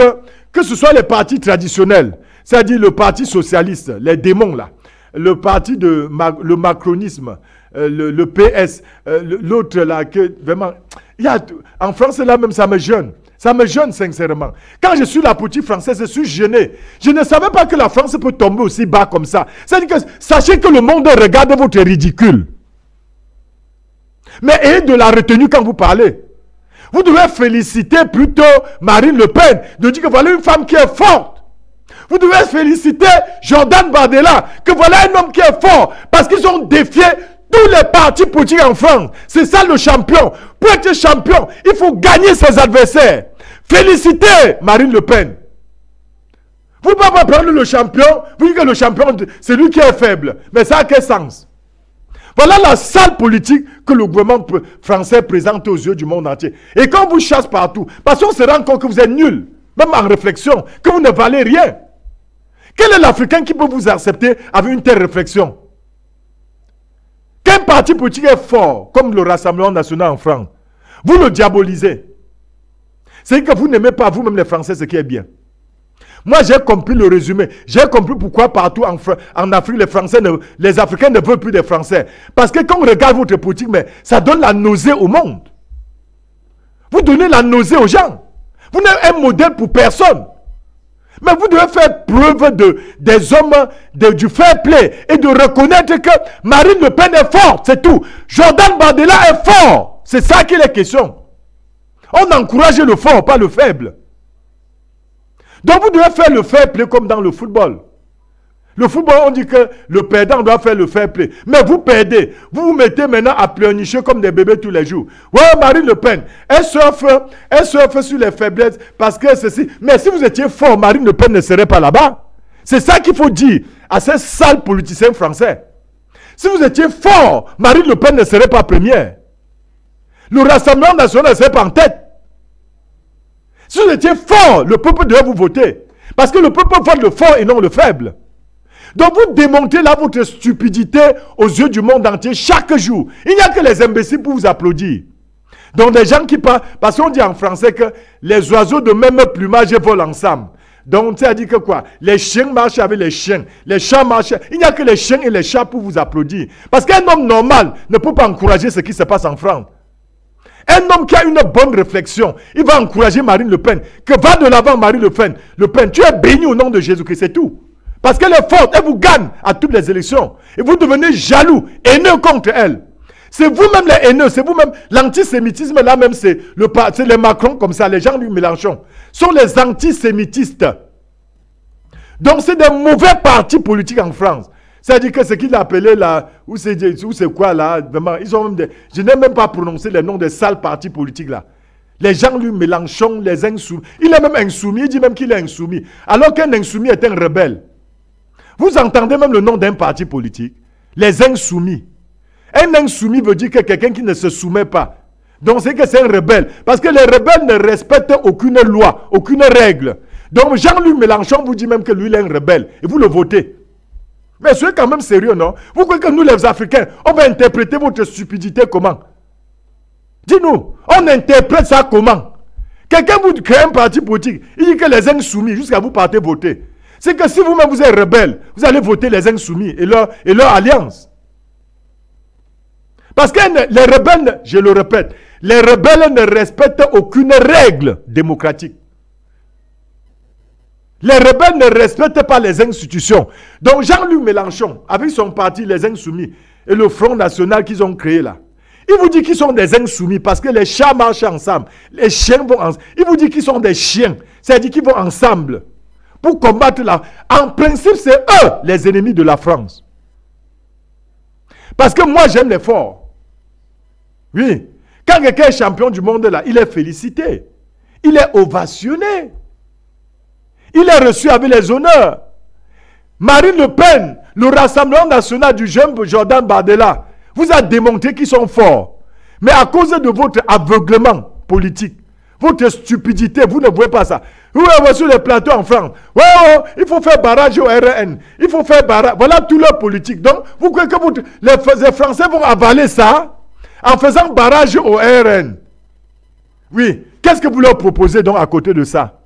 [SPEAKER 2] que ce soit les partis traditionnels, c'est-à-dire le parti socialiste, les démons là, le parti le macronisme, le PS, l'autre là, que vraiment, en France là même ça me gêne. Ça me gêne sincèrement. Quand je suis la politique française, je suis gêné. Je ne savais pas que la France peut tomber aussi bas comme ça. C'est-à-dire que sachez que le monde regarde votre ridicule. Mais ayez de la retenue quand vous parlez. Vous devez féliciter plutôt Marine Le Pen de dire que voilà une femme qui est forte. Vous devez féliciter Jordan Bardella que voilà un homme qui est fort parce qu'ils ont défié tous les partis politiques en France. C'est ça le champion. Pour être champion, il faut gagner ses adversaires. Félicitez Marine Le Pen. Vous ne pouvez pas prendre le champion, vous dites que le champion, c'est lui qui est faible. Mais ça a quel sens? Voilà la sale politique que le gouvernement français présente aux yeux du monde entier. Et quand vous chasse partout, parce qu'on se rend compte que vous êtes nul, même en réflexion, que vous ne valez rien. Quel est l'Africain qui peut vous accepter avec une telle réflexion? Quel parti politique est fort, comme le Rassemblement national en France? Vous le diabolisez. C'est que vous n'aimez pas vous-même les Français ce qui est bien. Moi, j'ai compris le résumé. J'ai compris pourquoi partout en Afrique, les Africains ne veulent plus des Français. Parce que quand on regarde votre politique, mais ça donne la nausée au monde. Vous donnez la nausée aux gens. Vous n'êtes un modèle pour personne. Mais vous devez faire preuve des hommes, du fair play et de reconnaître que Marine Le Pen est forte, c'est tout. Jordan Bardella est fort. C'est ça qu'il est question. On encourage le fort, pas le faible. Donc vous devez faire le fair play comme dans le football. Le football, on dit que le perdant doit faire le fair play. Mais vous perdez. Vous vous mettez maintenant à pleurnicher comme des bébés tous les jours. Ouais, Marine Le Pen, elle surfe sur les faiblesses parce que ceci. Mais si vous étiez fort, Marine Le Pen ne serait pas là-bas. C'est ça qu'il faut dire à ces sales politiciens français. Si vous étiez fort, Marine Le Pen ne serait pas première. Le Rassemblement national ne serait pas en tête. Si vous étiez fort, le peuple devait vous voter. Parce que le peuple vote le fort et non le faible. Donc vous démontrez là votre stupidité aux yeux du monde entier chaque jour. Il n'y a que les imbéciles pour vous applaudir. Donc des gens qui parlent, parce qu'on dit en français que les oiseaux de même plumage volent ensemble. Donc ça dit que quoi? Les chiens marchent avec les chiens, les chats marchent. Il n'y a que les chiens et les chats pour vous applaudir. Parce qu'un homme normal ne peut pas encourager ce qui se passe en France. Un homme qui a une bonne réflexion, il va encourager Marine Le Pen. Que va de l'avant Marine Le Pen. Le Pen, tu es béni au nom de Jésus-Christ, c'est tout. Parce qu'elle est forte, elle vous gagne à toutes les élections. Et vous devenez jaloux, haineux contre elle. C'est vous-même les haineux, c'est vous-même. L'antisémitisme là même, c'est les Macron comme ça, les gens du Mélenchon. Sont les antisémitistes. Donc c'est des mauvais partis politiques en France. C'est-à-dire que ce qu'il appelait là, ou c'est quoi là, vraiment, ils ont même je n'ai même pas prononcé les noms des sales partis politiques là. Les gens lui Mélenchon, les insoumis. Il est même insoumis, il dit même qu'il est insoumis. Alors qu'un insoumis est un rebelle. Vous entendez même le nom d'un parti politique, les insoumis. Un insoumis veut dire que quelqu'un qui ne se soumet pas. Donc c'est que c'est un rebelle. Parce que les rebelles ne respectent aucune loi, aucune règle. Donc Jean-Luc Mélenchon vous dit même que lui il est un rebelle. Et vous le votez. Mais soyez quand même sérieux, non? Vous croyez que nous les Africains, on va interpréter votre stupidité comment? Dis-nous, on interprète ça comment? Quelqu'un vous crée un parti politique, il dit que les insoumis, jusqu'à vous partez voter. C'est que si vous-même vous êtes rebelle, vous allez voter les insoumis et leur alliance. Parce que les rebelles, je le répète, les rebelles ne respectent aucune règle démocratique. Les rebelles ne respectent pas les institutions. Donc Jean-Luc Mélenchon, avec son parti, les Insoumis, et le Front National qu'ils ont créé là, il vous dit qu'ils sont des insoumis parce que les chats marchent ensemble, les chiens vont ensemble. Il vous dit qu'ils sont des chiens, c'est-à-dire qu'ils vont ensemble pour combattre la... En principe, c'est eux les ennemis de la France. Parce que moi, j'aime les forts. Oui. Quand quelqu'un est champion du monde là, il est félicité. Il est ovationné. Il est reçu avec les honneurs. Marine Le Pen, le Rassemblement national du jeune Jordan Bardella, vous a démontré qu'ils sont forts. Mais à cause de votre aveuglement politique, votre stupidité, vous ne voyez pas ça. Vous êtes sur les plateaux en France. Il faut faire barrage au RN. Il faut faire barrage. Voilà tout leur politique. Donc, vous croyez que les Français vont avaler ça en faisant barrage au RN? Oui. Qu'est-ce que vous leur proposez donc à côté de ça?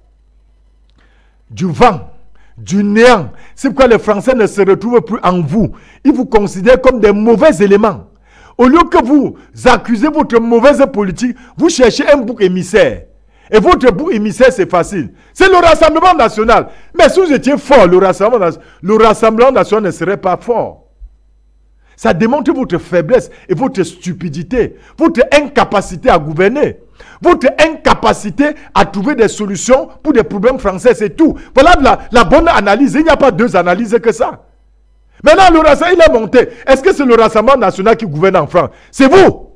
[SPEAKER 2] Du vent, du néant. C'est pourquoi les Français ne se retrouvent plus en vous. Ils vous considèrent comme des mauvais éléments. Au lieu que vous accusez votre mauvaise politique, vous cherchez un bouc émissaire. Et votre bouc émissaire, c'est facile. C'est le Rassemblement national. Mais si vous étiez fort, le Rassemblement national ne serait pas fort. Ça démontre votre faiblesse et votre stupidité, votre incapacité à gouverner. Votre incapacité à trouver des solutions pour des problèmes français, c'est tout. Voilà la bonne analyse. Il n'y a pas deux analyses que ça. Maintenant, le Rassemblement, il est monté. Est-ce que c'est le Rassemblement national qui gouverne en France? C'est vous.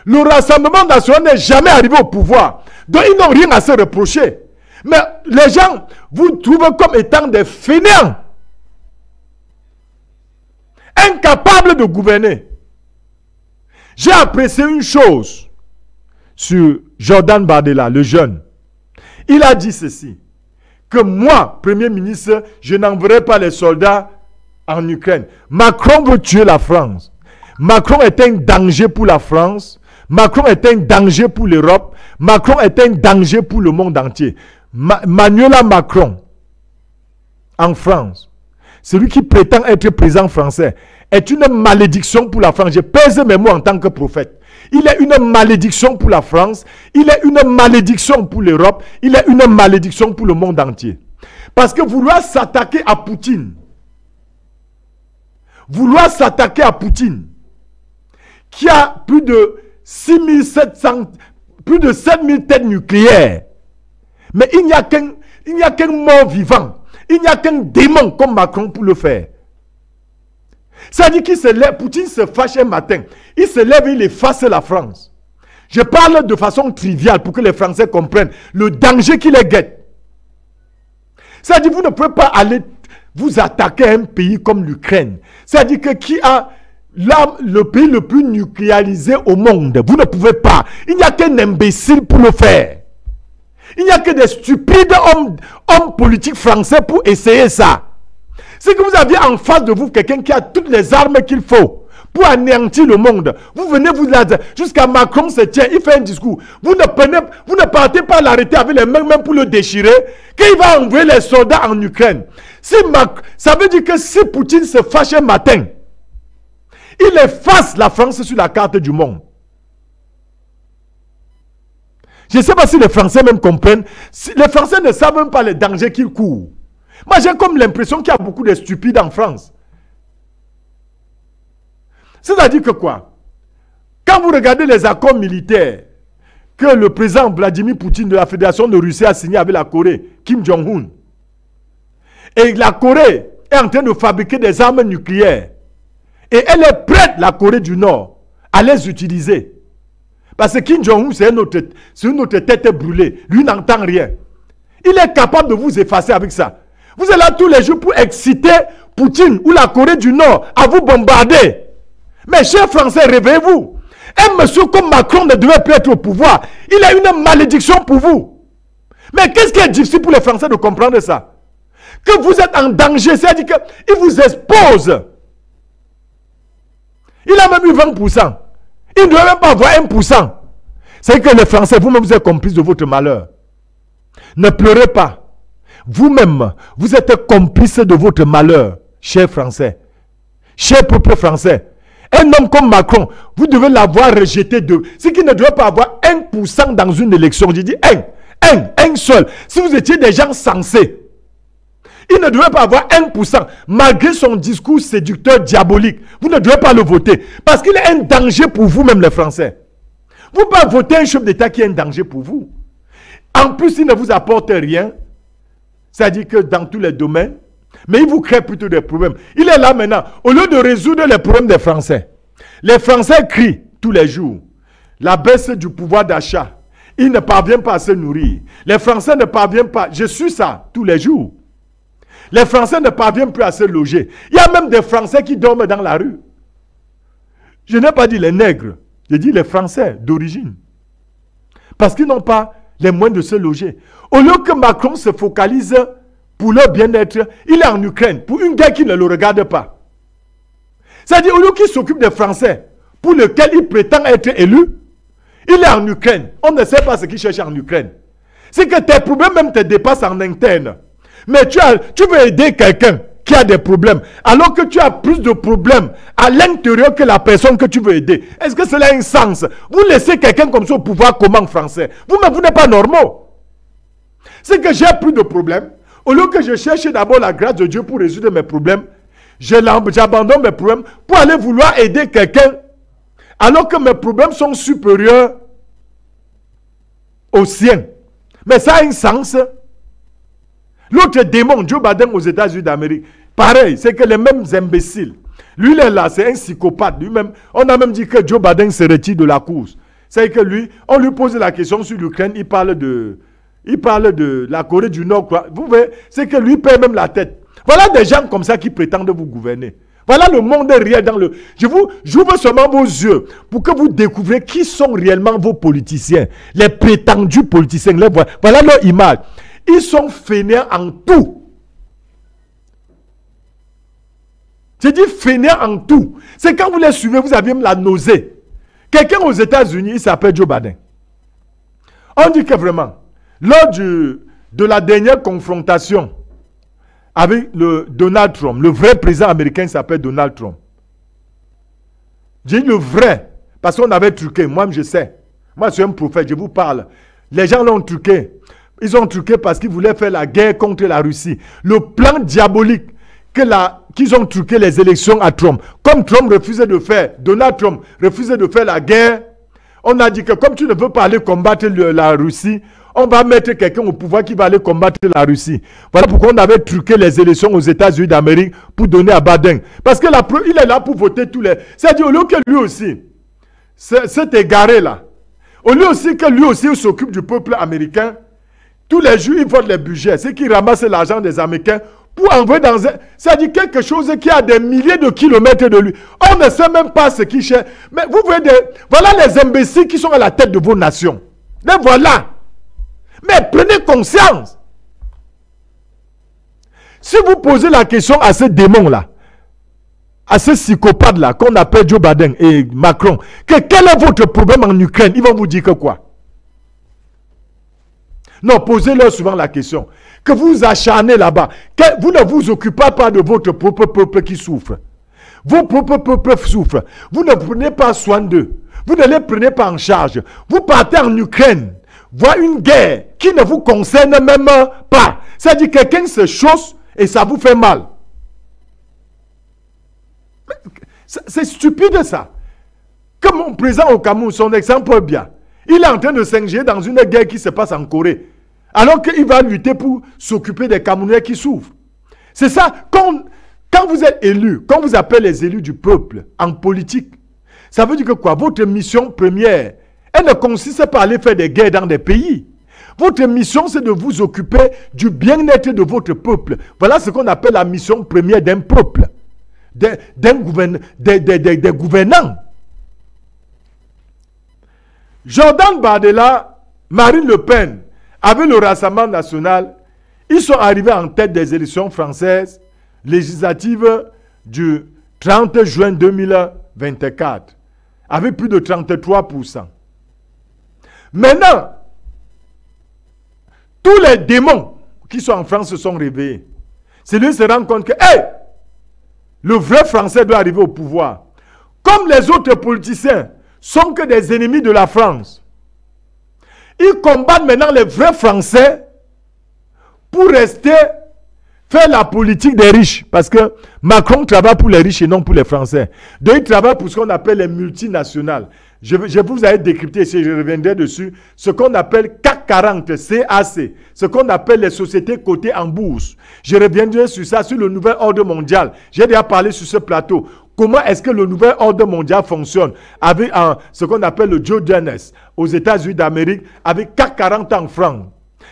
[SPEAKER 2] Le Rassemblement national n'est jamais arrivé au pouvoir. Donc, ils n'ont rien à se reprocher. Mais les gens vous trouvent comme étant des fainéants. Incapables de gouverner. J'ai apprécié une chose sur Jordan Bardella, le jeune. Il a dit ceci, que moi, Premier ministre, je n'enverrai pas les soldats en Ukraine. Macron veut tuer la France. Macron est un danger pour la France. Macron est un danger pour l'Europe. Macron est un danger pour le monde entier. Manuela Macron, en France, celui qui prétend être président français, est une malédiction pour la France. Je pèse mes mots en tant que prophète. Il est une malédiction pour la France. Il est une malédiction pour l'Europe. Il est une malédiction pour le monde entier. Parce que vouloir s'attaquer à Poutine, qui a plus de 6700, plus de 7000 têtes nucléaires, mais il n'y a qu'un mort vivant. Il n'y a qu'un démon comme Macron pour le faire. Ça dit qu'il se lève, Poutine se fâche un matin. Il se lève et il efface la France. Je parle de façon triviale pour que les Français comprennent le danger qui les guette. Ça dit vous ne pouvez pas aller vous attaquer à un pays comme l'Ukraine. Ça dit que qui a le pays le plus nucléarisé au monde. Vous ne pouvez pas. Il n'y a qu'un imbécile pour le faire. Il n'y a que des stupides hommes politiques français pour essayer ça. C'est que vous aviez en face de vous quelqu'un qui a toutes les armes qu'il faut pour anéantir le monde. Vous venez vous la dire, jusqu'à Macron se tient, il fait un discours. Vous ne partez pas l'arrêter avec les mains pour le déchirer, qu'il va envoyer les soldats en Ukraine. Ça veut dire que si Poutine se fâche un matin, il efface la France sur la carte du monde. Je ne sais pas si les Français même comprennent. Les Français ne savent même pas les dangers qu'ils courent. Moi, j'ai comme l'impression qu'il y a beaucoup de stupides en France. C'est-à-dire que quoi? Quand vous regardez les accords militaires que le président Vladimir Poutine de la Fédération de Russie a signé avec la Corée, Kim Jong-un, et la Corée est en train de fabriquer des armes nucléaires, et elle est prête, la Corée du Nord, à les utiliser. Parce que Kim Jong-un, c'est une autre tête brûlée. Lui n'entend rien. Il est capable de vous effacer avec ça. Vous êtes là tous les jours pour exciter Poutine ou la Corée du Nord à vous bombarder. Mais chers Français, réveillez-vous. Un monsieur comme Macron ne devait plus être au pouvoir. Il a une malédiction pour vous. Mais qu'est-ce qui est difficile pour les Français de comprendre ça? Que vous êtes en danger, c'est-à-dire qu'il vous expose. Il a même eu 20%. Il ne doit même pas avoir 1%. C'est que les Français, vous-même, vous êtes complices de votre malheur. Ne pleurez pas. Vous-même, vous êtes complices de votre malheur, chers Français. Chers peuple français. Un homme comme Macron, vous devez l'avoir rejeté de... C'est qu'il ne doit pas avoir 1% dans une élection. J'ai dit un seul. Si vous étiez des gens sensés, il ne devait pas avoir 1%. Malgré son discours séducteur diabolique, vous ne devez pas le voter. Parce qu'il est un danger pour vous-même, les Français. Vous ne pouvez pas voter un chef d'État qui est un danger pour vous. En plus, il ne vous apporte rien. C'est-à-dire que dans tous les domaines, mais il vous crée plutôt des problèmes. Il est là maintenant. Au lieu de résoudre les problèmes des Français, les Français crient tous les jours la baisse du pouvoir d'achat. Ils ne parviennent pas à se nourrir. Les Français ne parviennent pas. Je suis ça tous les jours. Les Français ne parviennent plus à se loger. Il y a même des Français qui dorment dans la rue. Je n'ai pas dit les nègres. J'ai dit les Français d'origine. Parce qu'ils n'ont pas les moyens de se loger. Au lieu que Macron se focalise pour leur bien-être, il est en Ukraine, pour une guerre qui ne le regarde pas. C'est-à-dire, au lieu qu'il s'occupe des Français, pour lesquels il prétend être élu, il est en Ukraine. On ne sait pas ce qu'il cherche en Ukraine. C'est que tes problèmes même te dépassent en interne. Mais tu veux aider quelqu'un qui a des problèmes, alors que tu as plus de problèmes à l'intérieur que la personne que tu veux aider. Est-ce que cela a un sens? Vous laissez quelqu'un comme ça au pouvoir comment, Français? Vous-même, vous n'êtes pas normaux. C'est que j'ai plus de problèmes. Au lieu que je cherche d'abord la grâce de Dieu pour résoudre mes problèmes, j'abandonne mes problèmes pour aller vouloir aider quelqu'un, alors que mes problèmes sont supérieurs aux siens. Mais ça a un sens. L'autre démon, Joe Biden aux États-Unis d'Amérique, pareil, c'est que les mêmes imbéciles. Lui, il est là, c'est un psychopathe. Lui-même, on a même dit que Joe Biden se retire de la course. C'est que lui, on lui pose la question sur l'Ukraine, il parle de la Corée du Nord. Quoi. Vous voyez, c'est que lui paie même la tête. Voilà des gens comme ça qui prétendent vous gouverner. Voilà le monde réel dans le... J'ouvre seulement vos yeux pour que vous découvrez qui sont réellement vos politiciens. Les prétendus politiciens. Voilà leur image. Ils sont fainéants en tout. J'ai dit fainéants en tout. C'est quand vous les suivez, vous avez même la nausée. Quelqu'un aux États-Unis, il s'appelle Joe Biden. On dit que vraiment, lors de la dernière confrontation avec le Donald Trump, le vrai président américain s'appelle Donald Trump. J'ai dit le vrai, parce qu'on avait truqué. Moi, je sais. Moi, je suis un prophète, je vous parle. Les gens l'ont truqué. Ils ont truqué parce qu'ils voulaient faire la guerre contre la Russie. Le plan diabolique qu'ils ont truqué les élections à Trump. Comme Trump refusait de faire, Donald Trump refusait de faire la guerre, on a dit que comme tu ne veux pas aller combattre la Russie, on va mettre quelqu'un au pouvoir qui va aller combattre la Russie. Voilà pourquoi on avait truqué les élections aux États-Unis d'Amérique pour donner à Biden. Parce que il est là pour voter tous les... C'est-à-dire, au lieu que lui aussi, cet égaré-là, au lieu aussi que lui aussi s'occupe du peuple américain, tous les jours, il vote les budgets. C'est qu'il ramasse l'argent des Américains pour envoyer dans un... C'est-à-dire quelque chose qui a des milliers de kilomètres de lui. On ne sait même pas ce qu'il cherche. Mais vous voyez, voilà les imbéciles qui sont à la tête de vos nations. Les voilà. Mais prenez conscience. Si vous posez la question à ce démon-là, à ce psychopathe-là, qu'on appelle Joe Biden et Macron, quel est votre problème en Ukraine? Ils vont vous dire que quoi? Non, posez-leur souvent la question. Que vous vous acharnez là-bas. Que vous ne vous occupez pas de votre propre peuple qui souffre. Vos propres peuples souffrent. Vous ne prenez pas soin d'eux. Vous ne les prenez pas en charge. Vous partez en Ukraine, voir une guerre qui ne vous concerne même pas. C'est-à-dire que quelqu'un se chausse et ça vous fait mal. C'est stupide ça. Comme mon président au Cameroun, son exemple est bien. Il est en train de s'engager dans une guerre qui se passe en Corée. Alors qu'il va lutter pour s'occuper des Camerounais qui souffrent. C'est ça. Quand vous êtes élu, quand vous appelez les élus du peuple en politique, ça veut dire que quoi? Votre mission première, elle ne consiste pas à aller faire des guerres dans des pays. Votre mission, c'est de vous occuper du bien-être de votre peuple. Voilà ce qu'on appelle la mission première d'un peuple, des gouvernants. Jordan Bardella, Marine Le Pen, avec le Rassemblement national, ils sont arrivés en tête des élections françaises législatives du 30 juin 2024, avec plus de 33%. Maintenant, tous les démons qui sont en France se sont réveillés. C'est lui qui se rend compte que, hey, le vrai Français doit arriver au pouvoir. Comme les autres politiciens sont que des ennemis de la France, ils combattent maintenant les vrais Français pour rester, faire la politique des riches. Parce que Macron travaille pour les riches et non pour les Français. Donc il travaille pour ce qu'on appelle les multinationales. Je vous avais décrypté, si je reviendrai dessus, ce qu'on appelle CAC 40, CAC, ce qu'on appelle les sociétés cotées en bourse. Je reviendrai sur ça, sur le nouvel ordre mondial. J'ai déjà parlé sur ce plateau. Comment est-ce que le nouvel ordre mondial fonctionne avec ce qu'on appelle le Joe Jonas aux États-Unis d'Amérique, avec CAC 40 en France.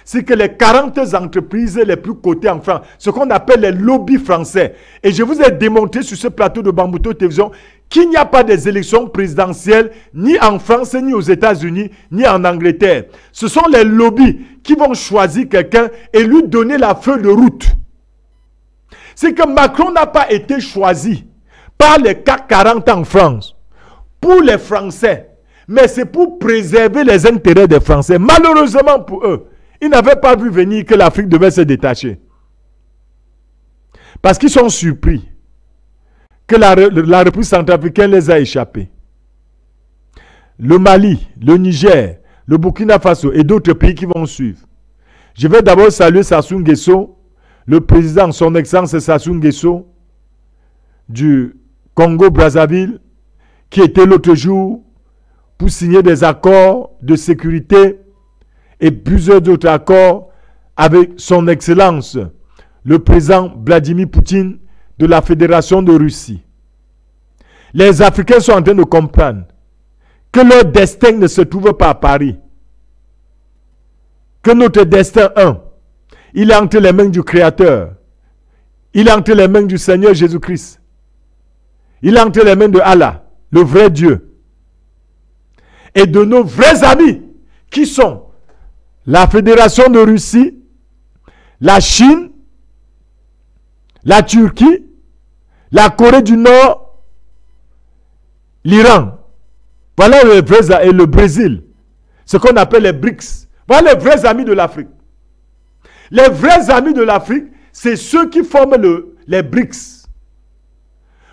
[SPEAKER 2] C'est que les 40 entreprises les plus cotées en France, ce qu'on appelle les lobbies français. Et je vous ai démontré sur ce plateau de Bambouto Télévision qu'il n'y a pas des élections présidentielles ni en France, ni aux États-Unis, ni en Angleterre. Ce sont les lobbies qui vont choisir quelqu'un et lui donner la feuille de route. C'est que Macron n'a pas été choisi par les CAC 40 en France pour les Français, mais c'est pour préserver les intérêts des Français. Malheureusement pour eux, ils n'avaient pas vu venir que l'Afrique devait se détacher. Parce qu'ils sont surpris que la République centrafricaine les a échappés. Le Mali, le Niger, le Burkina Faso et d'autres pays qui vont suivre. Je vais d'abord saluer Sassou Nguesso, le président, son excellence Sassou Nguesso, du Congo-Brazzaville, qui était l'autre jour pour signer des accords de sécurité et plusieurs autres accords avec son excellence, le président Vladimir Poutine de la Fédération de Russie. Les Africains sont en train de comprendre que leur destin ne se trouve pas à Paris. Que notre destin, il est entre les mains du Créateur. Il est entre les mains du Seigneur Jésus-Christ. Il est entre les mains de Allah, le vrai Dieu. Et de nos vrais amis, qui sont la Fédération de Russie, la Chine, la Turquie, la Corée du Nord, l'Iran. Voilà les vrais, et le Brésil. Ce qu'on appelle les BRICS. Voilà les vrais amis de l'Afrique. Les vrais amis de l'Afrique, c'est ceux qui forment les BRICS.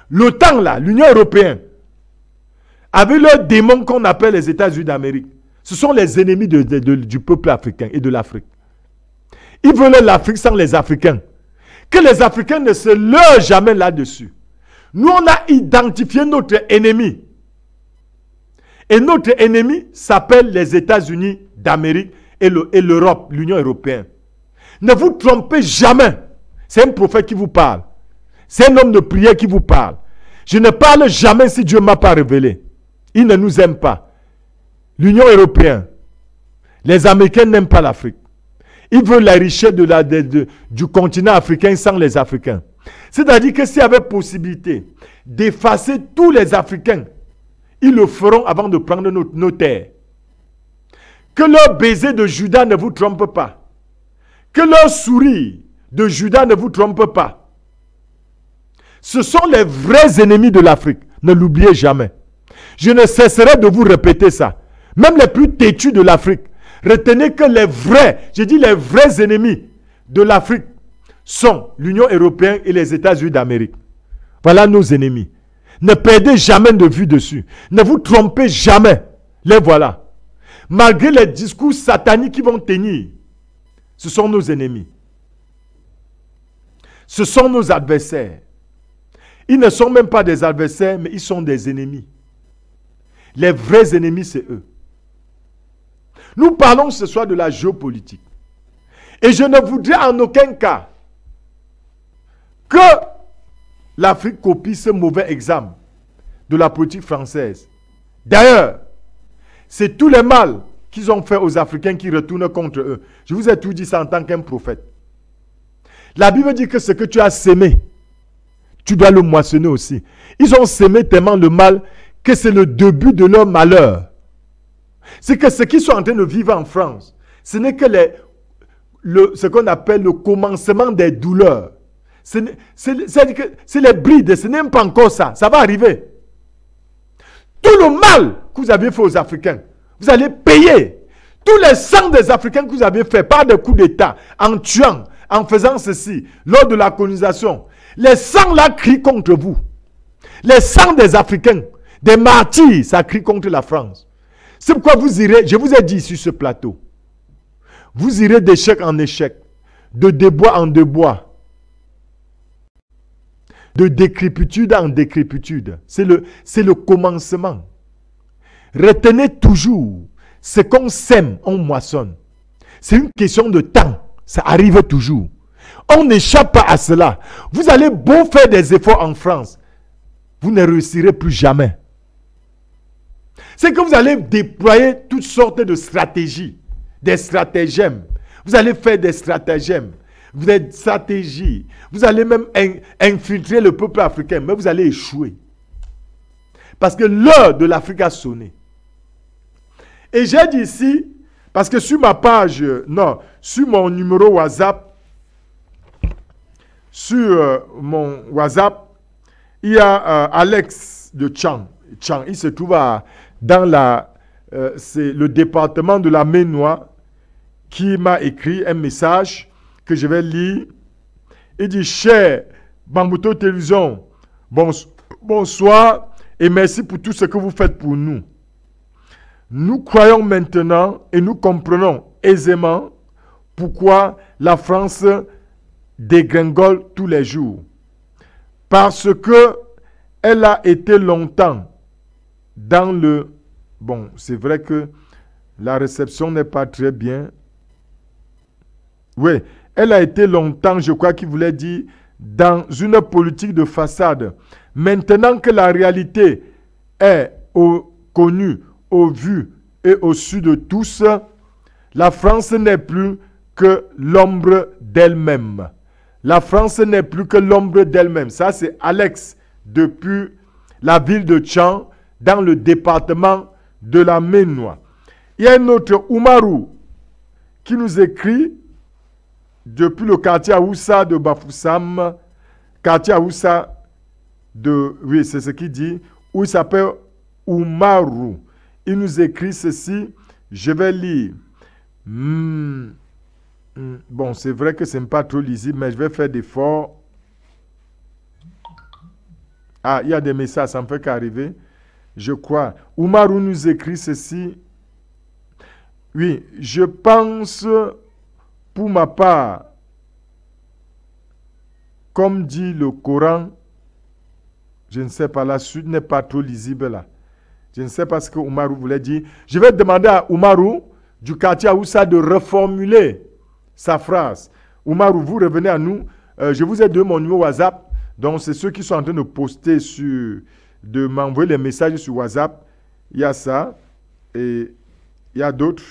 [SPEAKER 2] L'OTAN, là, l'Union européenne, avec leurs démons qu'on appelle les États-Unis d'Amérique, ce sont les ennemis du peuple africain et de l'Afrique. Ils veulent l'Afrique sans les Africains. Que les Africains ne se leurrent jamais là-dessus. Nous, on a identifié notre ennemi. Et notre ennemi s'appelle les États-Unis d'Amérique et l'Europe, l'Union européenne. Ne vous trompez jamais. C'est un prophète qui vous parle. C'est un homme de prière qui vous parle. Je ne parle jamais si Dieu ne m'a pas révélé. Il ne nous aime pas. L'Union européenne, les Américains n'aiment pas l'Afrique. Ils veulent la richesse du continent africain sans les Africains. C'est-à-dire que s'il y avait possibilité d'effacer tous les Africains, ils le feront avant de prendre nos terres. Que leur baiser de Judas ne vous trompe pas. Que leur sourire de Judas ne vous trompe pas. Ce sont les vrais ennemis de l'Afrique. Ne l'oubliez jamais. Je ne cesserai de vous répéter ça. Même les plus têtus de l'Afrique. Retenez que les vrais, je dis les vrais ennemis de l'Afrique sont l'Union européenne et les États-Unis d'Amérique. Voilà nos ennemis. Ne perdez jamais de vue dessus. Ne vous trompez jamais. Les voilà. Malgré les discours sataniques qui vont tenir, ce sont nos ennemis. Ce sont nos adversaires. Ils ne sont même pas des adversaires, mais ils sont des ennemis. Les vrais ennemis, c'est eux. Nous parlons ce soir de la géopolitique. Et je ne voudrais en aucun cas que l'Afrique copie ce mauvais exemple de la politique française. D'ailleurs, c'est tout le mal qu'ils ont fait aux Africains qui retournent contre eux. Je vous ai tout dit ça en tant qu'un prophète. La Bible dit que ce que tu as sémé, tu dois le moissonner aussi. Ils ont sémé tellement le mal que c'est le début de leur malheur. C'est que ce qu'ils sont en train de vivre en France, ce n'est que ce qu'on appelle le commencement des douleurs. C'est les brides, ce n'est même pas encore ça. Ça va arriver. Tout le mal que vous avez fait aux Africains, vous allez payer. Tous les sangs des Africains que vous avez fait par des coups d'État, en tuant, en faisant ceci, lors de la colonisation, les sangs là crient contre vous. Les sangs des Africains, des martyrs, ça crie contre la France. C'est pourquoi vous irez, je vous ai dit sur ce plateau, vous irez d'échec en échec, de débois en débois, de décrépitude en décrépitude. C'est le commencement. Retenez toujours, ce qu'on sème, on moissonne. C'est une question de temps. Ça arrive toujours. On n'échappe pas à cela. Vous allez beau faire des efforts en France, vous ne réussirez plus jamais. C'est que vous allez déployer toutes sortes de stratégies, des stratagèmes. Vous allez faire des stratagèmes, des stratégies. Vous allez même infiltrer le peuple africain, mais vous allez échouer. Parce que l'heure de l'Afrique a sonné. Et j'ai dit ici, parce que sur ma page, non, sur mon numéro WhatsApp, il y a Alex de Chang. Il se trouve dans c'est le département de la Maine-Noire qui m'a écrit un message que je vais lire. Il dit: Cher Bambouto Télévision, bonsoir et merci pour tout ce que vous faites pour nous. Nous croyons maintenant et nous comprenons aisément pourquoi la France dégringole tous les jours. Parce que elle a été longtemps dans le... Bon, c'est vrai que la réception n'est pas très bien. Oui, elle a été longtemps, je crois qu'il voulait dire, dans une politique de façade. Maintenant que la réalité est connue, au vu et au su de tous, la France n'est plus que l'ombre d'elle-même. La France n'est plus que l'ombre d'elle-même. Ça, c'est Alex, depuis la ville de Chang, dans le département de la Maine-Noire. Il y a un autre, Oumarou, qui nous écrit depuis le quartier Aoussa de Bafoussam, quartier Aoussa de... Oui, c'est ce qu'il dit, où il s'appelle Oumarou. Il nous écrit ceci, je vais lire. Bon, c'est vrai que ce n'est pas trop lisible, mais je vais faire d'efforts. Ah, il y a des messages, ça ne fait qu'arriver. Je crois. Oumarou nous écrit ceci. Oui, je pense, pour ma part, comme dit le Coran, je ne sais pas, la suite n'est pas trop lisible là. Je ne sais pas ce que Oumarou voulait dire. Je vais demander à Oumarou du quartier Aoussa de reformuler sa phrase. Oumarou, vous revenez à nous. Je vous ai donné mon numéro WhatsApp. Donc, c'est ceux qui sont en train de poster de m'envoyer les messages sur WhatsApp. Il y a ça. Et il y a d'autres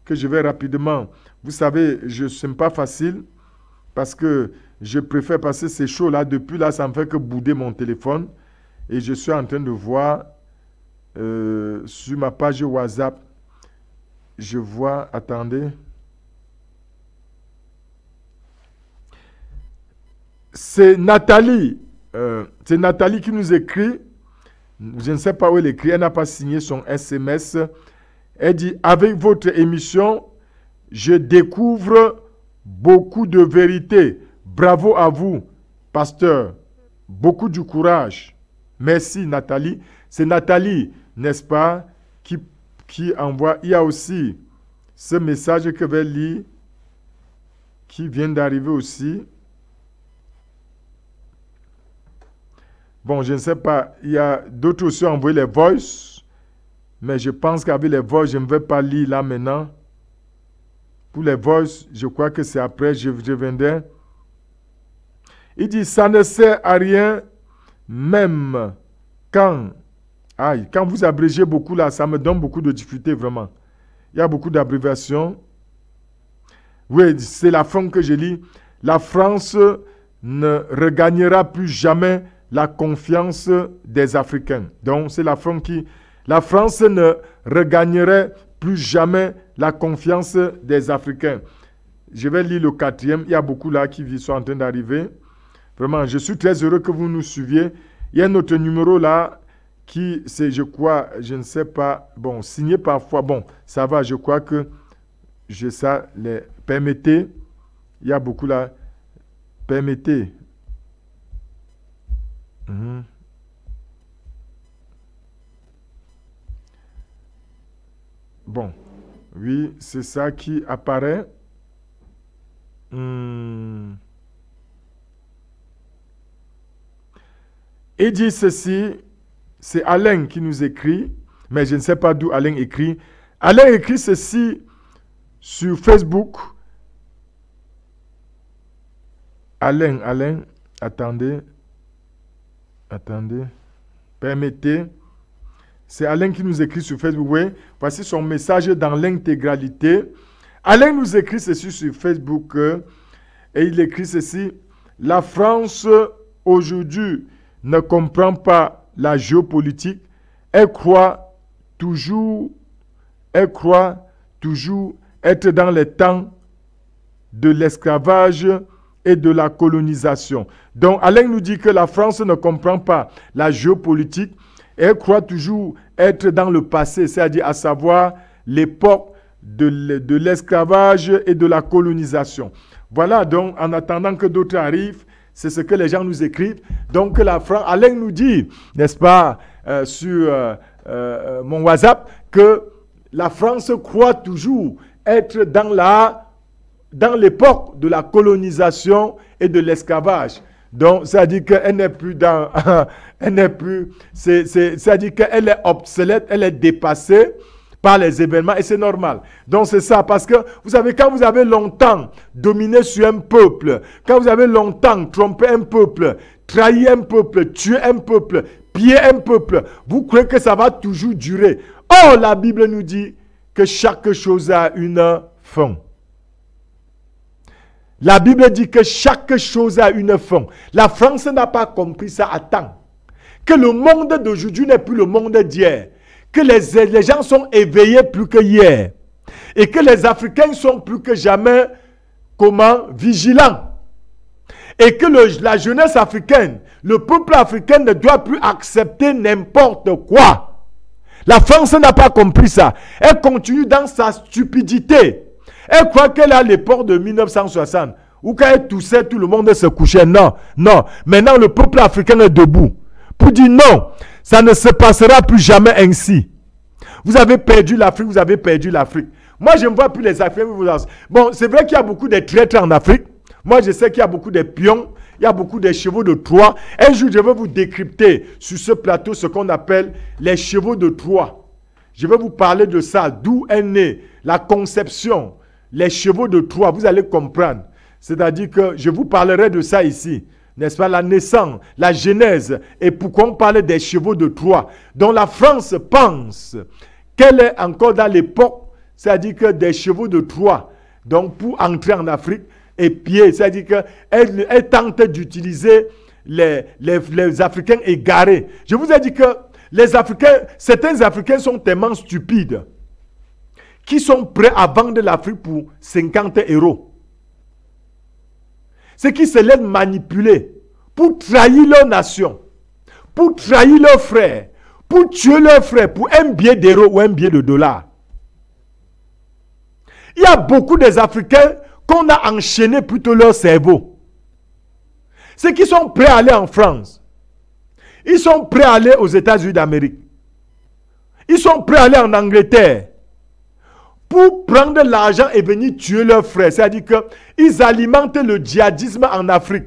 [SPEAKER 2] que je vais rapidement. Vous savez, ce n'est pas facile parce que je préfère passer ces shows-là. Depuis là, ça ne me fait que bouder mon téléphone. Et je suis en train de voir sur ma page WhatsApp. Je vois, attendez. C'est Nathalie. C'est Nathalie qui nous écrit. Je ne sais pas où elle écrit. Elle n'a pas signé son SMS. Elle dit: avec votre émission, je découvre beaucoup de vérité. Bravo à vous, pasteur. Beaucoup de courage. Merci, Nathalie. C'est Nathalie, n'est-ce pas, qui envoie. Il y a aussi ce message que je vais lire qui vient d'arriver aussi. Bon, je ne sais pas. Il y a d'autres aussi qui ont envoyé les voices. Mais je pense qu'avec les voices, je ne vais pas lire là maintenant. Pour les voices, je crois que c'est après, je viendrai. Il dit: ça ne sert à rien, même quand vous abrégez beaucoup là, ça me donne beaucoup de difficultés vraiment. Il y a beaucoup d'abréviations. Oui, c'est la forme que je lis. La France ne regagnera plus jamais la confiance des Africains. Donc, c'est la forme qui... La France ne regagnerait plus jamais la confiance des Africains. Je vais lire le 4e. Il y a beaucoup là qui sont en train d'arriver. Vraiment, je suis très heureux que vous nous suiviez. Il y a un autre numéro là qui, c'est, je crois, je ne sais pas, bon, signé parfois. Bon, ça va, je crois que j'ai ça. Permettez, il y a beaucoup là. Permettez. Bon, oui, c'est ça qui apparaît. Il dit ceci, c'est Alain qui nous écrit, mais je ne sais pas d'où Alain écrit. Alain écrit ceci sur Facebook. Alain, attendez, permettez. C'est Alain qui nous écrit sur Facebook. Oui, voici son message dans l'intégralité. Alain nous écrit ceci sur Facebook et il écrit ceci. La France aujourd'hui ne comprend pas la géopolitique. Elle croit toujours être dans les temps de l'esclavage et de la colonisation. Donc Alain nous dit que la France ne comprend pas la géopolitique. Elle croit toujours être dans le passé, c'est-à-dire à savoir l'époque de l'esclavage et de la colonisation. Voilà, donc en attendant que d'autres arrivent, c'est ce que les gens nous écrivent. Donc la France, Alain nous dit, n'est-ce pas, sur mon WhatsApp, que la France croit toujours être dans l'époque de la colonisation et de l'esclavage. Donc, ça dit qu'elle n'est plus dans... ça dit qu'elle est obsolète, elle est dépassée par les événements et c'est normal. Donc, c'est ça. Parce que, vous savez, quand vous avez longtemps dominé sur un peuple, quand vous avez longtemps trompé un peuple, trahi un peuple, tué un peuple, pillé un peuple, vous croyez que ça va toujours durer. Or, la Bible nous dit que chaque chose a une fin. La Bible dit que chaque chose a une fin. La France n'a pas compris ça à temps. Que le monde d'aujourd'hui n'est plus le monde d'hier. Que les gens sont éveillés plus que hier. Et que les Africains sont plus que jamais, vigilants. Et que la jeunesse africaine, le peuple africain ne doit plus accepter n'importe quoi. La France n'a pas compris ça. Elle continue dans sa stupidité. Elle croit qu'elle a l'époque de 1960, où quand elle toussait, tout le monde se couchait. Non, non. Maintenant, le peuple africain est debout pour dire non, ça ne se passera plus jamais ainsi. Vous avez perdu l'Afrique, vous avez perdu l'Afrique. Moi, je ne vois plus les Africains. Bon, c'est vrai qu'il y a beaucoup de traîtres en Afrique. Moi, je sais qu'il y a beaucoup de pions, il y a beaucoup de chevaux de Troie. Un jour, je vais vous décrypter sur ce plateau ce qu'on appelle les chevaux de Troie. Je vais vous parler de ça, d'où est née la conception. Les chevaux de Troie, vous allez comprendre. C'est-à-dire que je vous parlerai de ça ici. N'est-ce pas? La naissance, la genèse. Et pourquoi on parle des chevaux de Troie? Donc la France pense qu'elle est encore dans l'époque, c'est-à-dire que des chevaux de Troie. Donc pour entrer en Afrique et pied, c'est-à-dire qu'elle tente d'utiliser les Africains égarés. Je vous ai dit que les Africains, certains Africains sont tellement stupides qui sont prêts à vendre l'Afrique pour 50 €. C'est qui se laissent manipuler pour trahir leur nation, pour trahir leurs frères, pour tuer leurs frères, pour un billet d'euros ou un billet de dollars. Il y a beaucoup des Africains qu'on a enchaîné plutôt leur cerveau. Ceux qui sont prêts à aller en France, ils sont prêts à aller aux États-Unis d'Amérique. Ils sont prêts à aller en Angleterre pour prendre l'argent et venir tuer leurs frères. C'est-à-dire qu'ils alimentent le djihadisme en Afrique.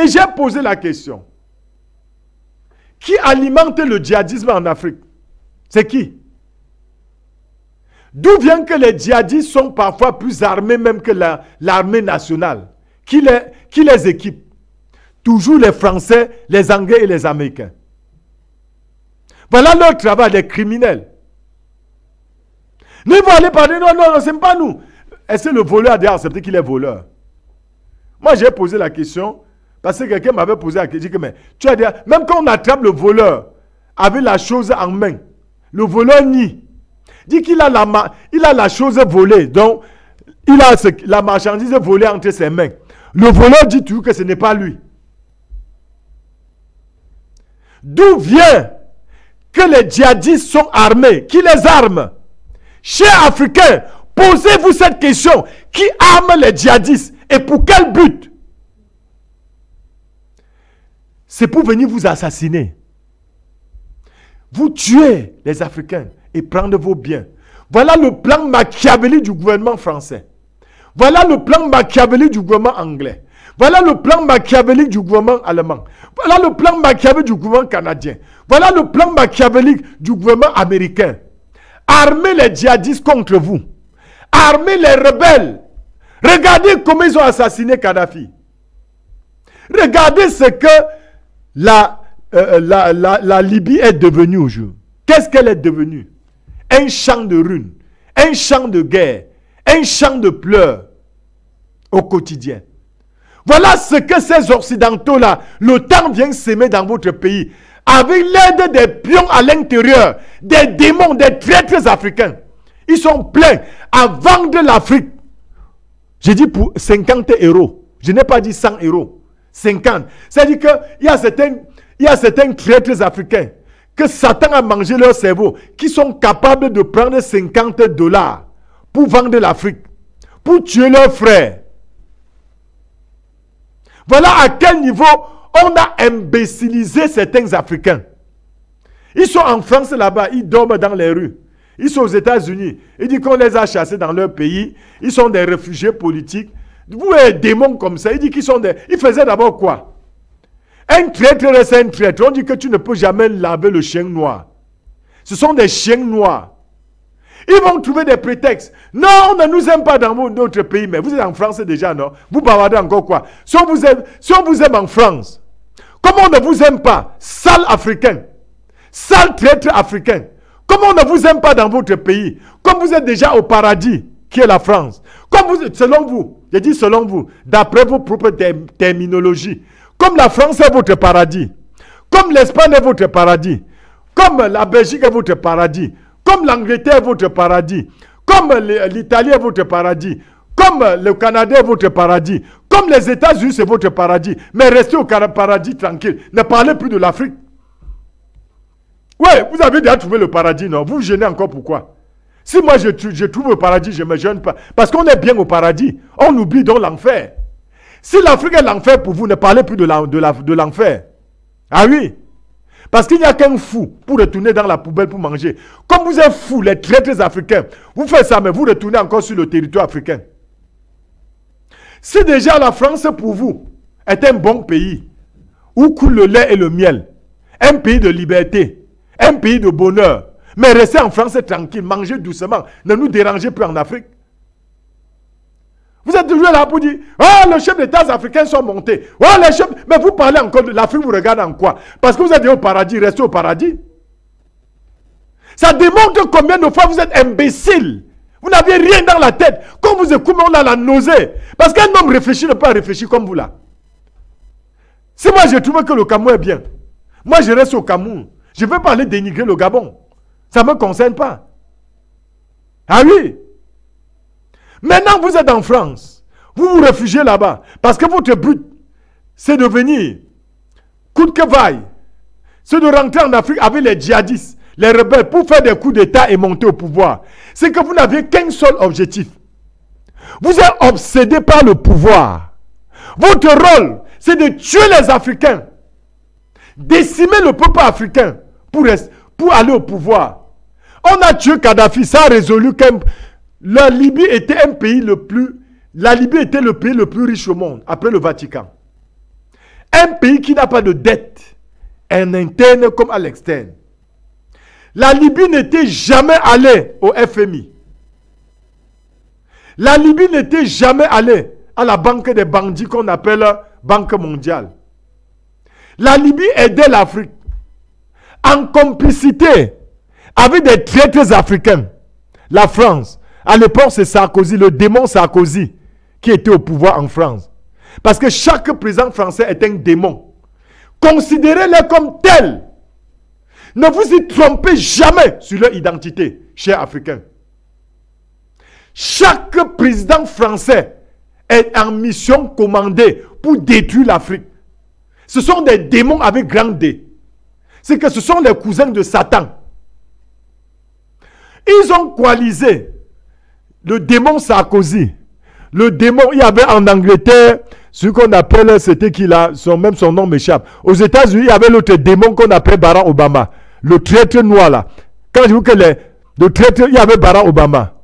[SPEAKER 2] Et j'ai posé la question. Qui alimente le djihadisme en Afrique? C'est qui? D'où vient que les djihadistes sont parfois plus armés même que l'armée nationale? Qui les équipe? Toujours les Français, les Anglais et les Américains. Voilà leur travail, les criminels. Nous, ils vont aller parler, non, non, non, ce n'est pas nous. Est-ce que le voleur a accepté qu'il est voleur? Moi, j'ai posé la question, parce que quelqu'un m'avait posé la question, mais tu as dit, même quand on attrape le voleur avec la chose en main, le voleur nie. Dit qu'il a la chose volée, donc il a la marchandise volée entre ses mains. Le voleur dit toujours que ce n'est pas lui. D'où vient que les djihadistes sont armés? Qui les arme? Chers Africains, posez-vous cette question. Qui arme les djihadistes et pour quel but? C'est pour venir vous assassiner. Vous tuez les Africains et prendre vos biens. Voilà le plan machiavélique du gouvernement français. Voilà le plan machiavélique du gouvernement anglais. Voilà le plan machiavélique du gouvernement allemand. Voilà le plan machiavélique du gouvernement canadien. Voilà le plan machiavélique du gouvernement américain. Armez les djihadistes contre vous. Armez les rebelles. Regardez comment ils ont assassiné Kadhafi. Regardez ce que la Libye est devenue aujourd'hui. Qu'est-ce qu'elle est devenue? Un champ de ruines, un champ de guerre, un champ de pleurs au quotidien. Voilà ce que ces Occidentaux-là, le temps vient s'aimer dans votre pays, avec l'aide des pions à l'intérieur, des démons, des traîtres africains. Ils sont pleins à vendre l'Afrique. J'ai dit pour 50 euros. Je n'ai pas dit 100 euros. 50. C'est-à-dire qu'il y a certains traîtres africains que Satan a mangé leur cerveau, qui sont capables de prendre 50 $ pour vendre l'Afrique, pour tuer leurs frères. Voilà à quel niveau on a imbécilisé certains Africains. Ils sont en France là-bas, ils dorment dans les rues. Ils sont aux États-Unis. Ils disent qu'on les a chassés dans leur pays. Ils sont des réfugiés politiques. Vous êtes démons comme ça. Ils disent qu'ils sont des... Ils faisaient d'abord quoi? Un traître reste un traître. On dit que tu ne peux jamais laver le chien noir. Ce sont des chiens noirs. Ils vont trouver des prétextes. Non, on ne nous aime pas dans notre pays. Mais vous êtes en France déjà, non? Vous bavardez encore quoi? Si on vous aime en France, comment on ne vous aime pas? Sale africain. Sale traître africain. Comment on ne vous aime pas dans votre pays? Comme vous êtes déjà au paradis, qui est la France. Comme vous êtes, selon vous, j'ai dit selon vous, d'après vos propres terminologies, comme la France est votre paradis, comme l'Espagne est votre paradis, comme la Belgique est votre paradis, comme l'Angleterre est votre paradis, comme l'Italie est votre paradis, comme le Canada est votre paradis, comme les États-Unis c'est votre paradis, mais restez au paradis tranquille. Ne parlez plus de l'Afrique. Oui, vous avez déjà trouvé le paradis, non? Vous vous gênez encore pourquoi? Si moi je trouve le paradis, je ne me gêne pas. Parce qu'on est bien au paradis. On oublie donc l'enfer. Si l'Afrique est l'enfer pour vous, ne parlez plus de l'enfer. Ah oui. Parce qu'il n'y a qu'un fou pour retourner dans la poubelle pour manger. Comme vous êtes fous, les traîtres africains, vous faites ça, mais vous retournez encore sur le territoire africain. Si déjà la France pour vous est un bon pays, où coule le lait et le miel, un pays de liberté, un pays de bonheur, mais restez en France tranquille, mangez doucement, ne nous dérangez plus en Afrique. Vous êtes toujours là pour dire, oh, les chefs d'État africains sont montés. Oh, les chefs... Mais vous parlez encore de l'Afrique, vous regardez en quoi? Parce que vous êtes au paradis, restez au paradis. Ça démontre combien de fois vous êtes imbécile. Vous n'avez rien dans la tête. Quand vous écoutez, on a la nausée. Parce qu'un homme réfléchi ne peut pas réfléchir comme vous là. Si moi je trouve que le Cameroun est bien, moi je reste au Cameroun. Je ne veux pas aller dénigrer le Gabon. Ça ne me concerne pas. Ah oui. Maintenant, vous êtes en France. Vous vous réfugiez là-bas. Parce que votre but, c'est de venir, coûte que vaille, c'est de rentrer en Afrique avec les djihadistes, les rebelles, pour faire des coups d'État et monter au pouvoir. C'est que vous n'aviez qu'un seul objectif. Vous êtes obsédé par le pouvoir. Votre rôle, c'est de tuer les Africains. Décimer le peuple africain pour aller au pouvoir. On a tué Kadhafi, ça a résolu que la Libye était la Libye était le pays le plus riche au monde, après le Vatican. Un pays qui n'a pas de dette, en interne comme à l'externe. La Libye n'était jamais allée au FMI. La Libye n'était jamais allée à la banque des bandits qu'on appelle Banque mondiale. La Libye aidait l'Afrique en complicité avec des traîtres africains. La France. À l'époque, c'est Sarkozy, le démon Sarkozy, qui était au pouvoir en France. Parce que chaque président français est un démon. Considérez-les comme tels. Ne vous y trompez jamais sur leur identité, chers Africains. Chaque président français est en mission commandée pour détruire l'Afrique. Ce sont des démons avec grand D. C'est que ce sont les cousins de Satan. Ils ont coalisé le démon Sarkozy. Le démon, il y avait en Angleterre, ce qu'on appelle, c'était qu'il a, même son nom m'échappe. Aux États-Unis, il y avait l'autre démon qu'on appelle Barack Obama. Le traître noir là. Quand je vous dis que le traître, il y avait Barack Obama.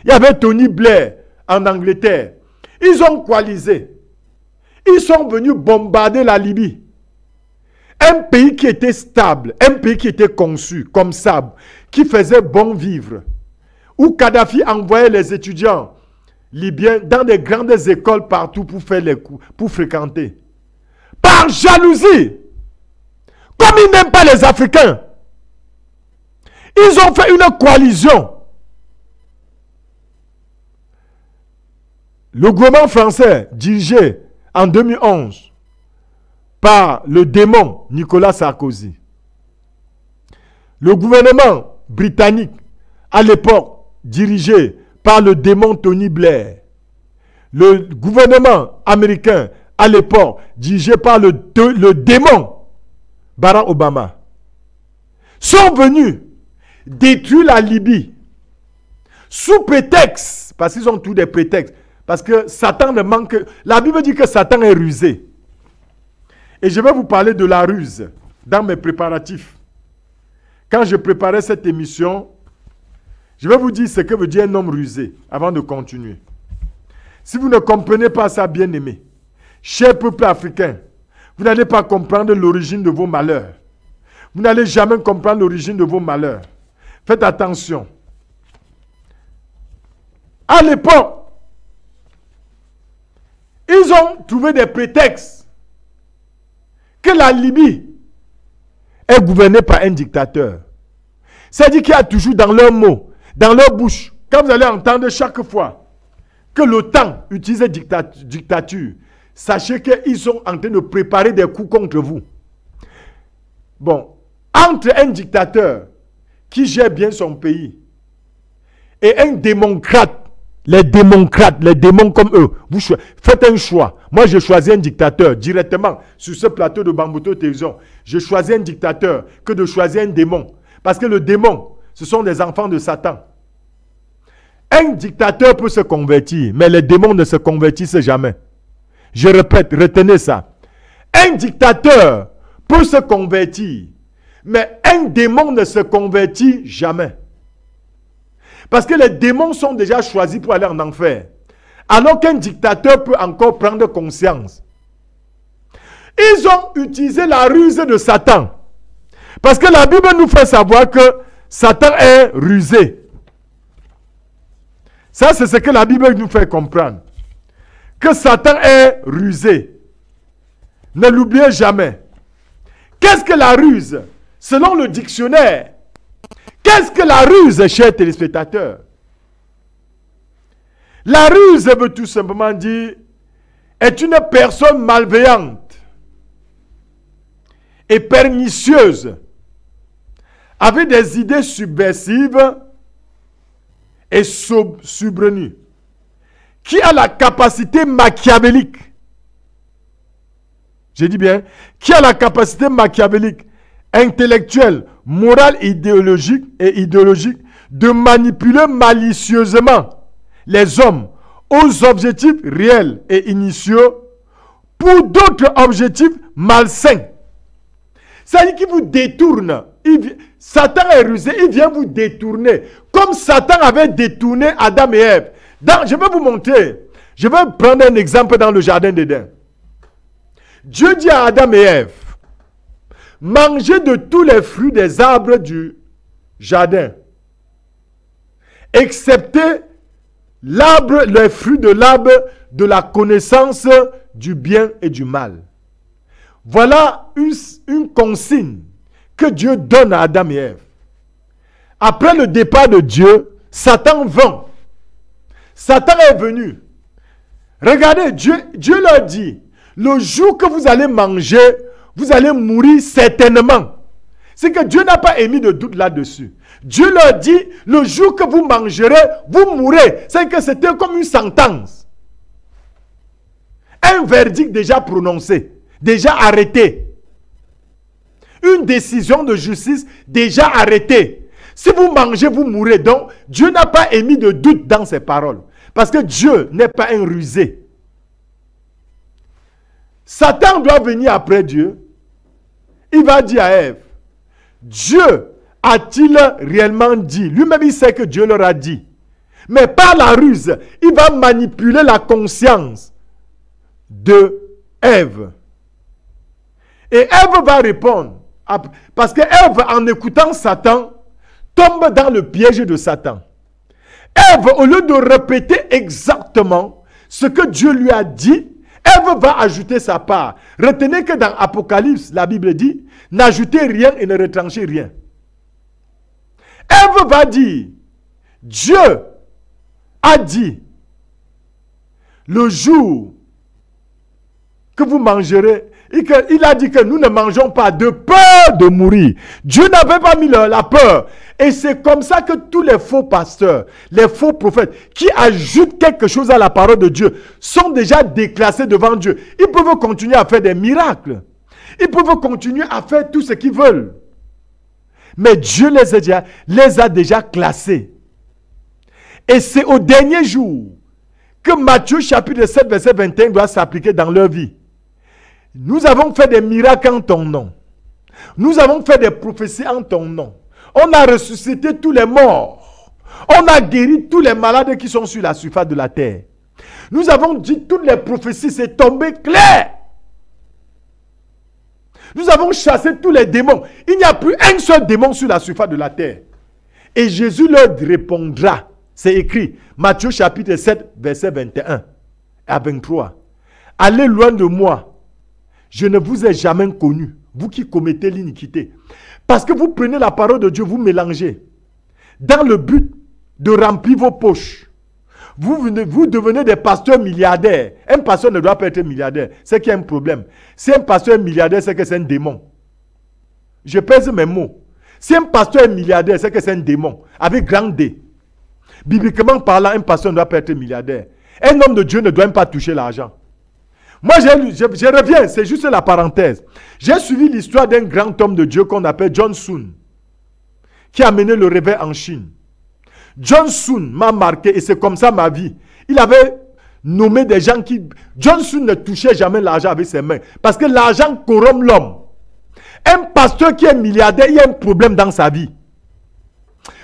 [SPEAKER 2] Il y avait Tony Blair en Angleterre. Ils ont coalisé. Ils sont venus bombarder la Libye. Un pays qui était stable, un pays qui était conçu comme ça, qui faisait bon vivre. Où Kadhafi envoyait les étudiants libyens dans des grandes écoles partout pour faire les cours, pour fréquenter. Par jalousie. Comme ils n'aiment pas les Africains. Ils ont fait une coalition. Le gouvernement français, dirigé en 2011 par le démon Nicolas Sarkozy. Le gouvernement britannique, à l'époque, dirigé par le démon Tony Blair. Le gouvernement américain, à l'époque, dirigé par le démon Barack Obama, sont venus détruire la Libye sous prétexte, parce qu'ils ont tous des prétextes, parce que Satan ne manque... La Bible dit que Satan est rusé. Et je vais vous parler de la ruse dans mes préparatifs. Quand je préparais cette émission, je vais vous dire ce que veut dire un homme rusé avant de continuer. Si vous ne comprenez pas ça, bien-aimé, cher peuple africain, vous n'allez pas comprendre l'origine de vos malheurs. Vous n'allez jamais comprendre l'origine de vos malheurs. Faites attention. À l'époque, ils ont trouvé des prétextes que la Libye est gouvernée par un dictateur. C'est-à-dire qu'il y a toujours dans leurs mots, dans leur bouche, quand vous allez entendre chaque fois que l'OTAN utilise dictature, sachez qu'ils sont en train de préparer des coups contre vous. Bon, entre un dictateur qui gère bien son pays et un démocrate, les démons comme eux, vous faites un choix. Moi, je choisis un dictateur directement sur ce plateau de Bambuto Télévision. Je choisis un dictateur que de choisir un démon. Parce que le démon, ce sont des enfants de Satan. Un dictateur peut se convertir, mais les démons ne se convertissent jamais. Je répète, retenez ça. Un dictateur peut se convertir, mais un démon ne se convertit jamais. Parce que les démons sont déjà choisis pour aller en enfer. Alors qu'un dictateur peut encore prendre conscience. Ils ont utilisé la ruse de Satan. Parce que la Bible nous fait savoir que Satan est rusé. Ça, c'est ce que la Bible nous fait comprendre. Que Satan est rusé. Ne l'oubliez jamais. Qu'est-ce que la ruse? Selon le dictionnaire, qu'est-ce que la ruse, chers téléspectateurs? La ruse veut tout simplement dire est une personne malveillante et pernicieuse avec des idées subversives et subrenues qui a la capacité machiavélique. J'ai dit bien, qui a la capacité machiavélique, intellectuelle, morale, idéologique de manipuler malicieusement les hommes aux objectifs réels et initiaux pour d'autres objectifs malsains. C'est-à-dire qu'il vous détourne. Satan est rusé, il vient vous détourner. Comme Satan avait détourné Adam et Ève. Je vais vous montrer. Je vais prendre un exemple dans le jardin d'Éden. Dieu dit à Adam et Ève, mangez de tous les fruits des arbres du jardin, excepté les fruits de l'arbre de la connaissance du bien et du mal. Voilà une consigne que Dieu donne à Adam et Ève. Après le départ de Dieu, Satan vint. Satan est venu. Regardez, Dieu leur dit, le jour que vous allez manger, vous allez mourir certainement. C'est que Dieu n'a pas émis de doute là-dessus. Dieu leur dit, le jour que vous mangerez, vous mourrez. C'est que c'était comme une sentence. Un verdict déjà prononcé, déjà arrêté. Une décision de justice déjà arrêtée. Si vous mangez, vous mourrez. Donc, Dieu n'a pas émis de doute dans ses paroles. Parce que Dieu n'est pas un rusé. Satan doit venir après Dieu. Il va dire à Ève, Dieu a-t-il réellement dit? Lui-même, il sait que Dieu leur a dit. Mais par la ruse, il va manipuler la conscience de Ève. Et Ève va répondre. Parce que Ève, en écoutant Satan, tombe dans le piège de Satan. Ève, au lieu de répéter exactement ce que Dieu lui a dit, Ève va ajouter sa part. Retenez que dans Apocalypse, la Bible dit, n'ajoutez rien et ne retranchez rien. Ève va dire, Dieu a dit, le jour que vous mangerez, il a dit que nous ne mangeons pas de peur de mourir. Dieu n'avait pas mis la peur. Et c'est comme ça que tous les faux pasteurs, les faux prophètes, qui ajoutent quelque chose à la parole de Dieu, sont déjà déclassés devant Dieu. Ils peuvent continuer à faire des miracles. Ils peuvent continuer à faire tout ce qu'ils veulent. Mais Dieu les a déjà classés. Et c'est au dernier jour que Matthieu chapitre 7, verset 21 doit s'appliquer dans leur vie. Nous avons fait des miracles en ton nom. Nous avons fait des prophéties en ton nom. On a ressuscité tous les morts. On a guéri tous les malades qui sont sur la surface de la terre. Nous avons dit toutes les prophéties, c'est tombé clair. Nous avons chassé tous les démons. Il n'y a plus un seul démon sur la surface de la terre. Et Jésus leur répondra. C'est écrit, Matthieu chapitre 7, verset 21 à 23. Allez loin de moi. Je ne vous ai jamais connu, vous qui commettez l'iniquité. Parce que vous prenez la parole de Dieu, vous mélangez. Dans le but de remplir vos poches. Vous devenez des pasteurs milliardaires. Un pasteur ne doit pas être milliardaire. C'est qu'il y a un problème. Si un pasteur est milliardaire, c'est que c'est un démon. Je pèse mes mots. Si un pasteur est milliardaire, c'est que c'est un démon. Avec grand D. Bibliquement parlant, un pasteur ne doit pas être milliardaire. Un homme de Dieu ne doit même pas toucher l'argent. Moi, je reviens, c'est juste la parenthèse. J'ai suivi l'histoire d'un grand homme de Dieu qu'on appelle John Sun, qui a mené le réveil en Chine. John Sun m'a marqué et c'est comme ça ma vie. Il avait nommé des gens qui... John Sun ne touchait jamais l'argent avec ses mains parce que l'argent corrompt l'homme. Un pasteur qui est milliardaire, il y a un problème dans sa vie.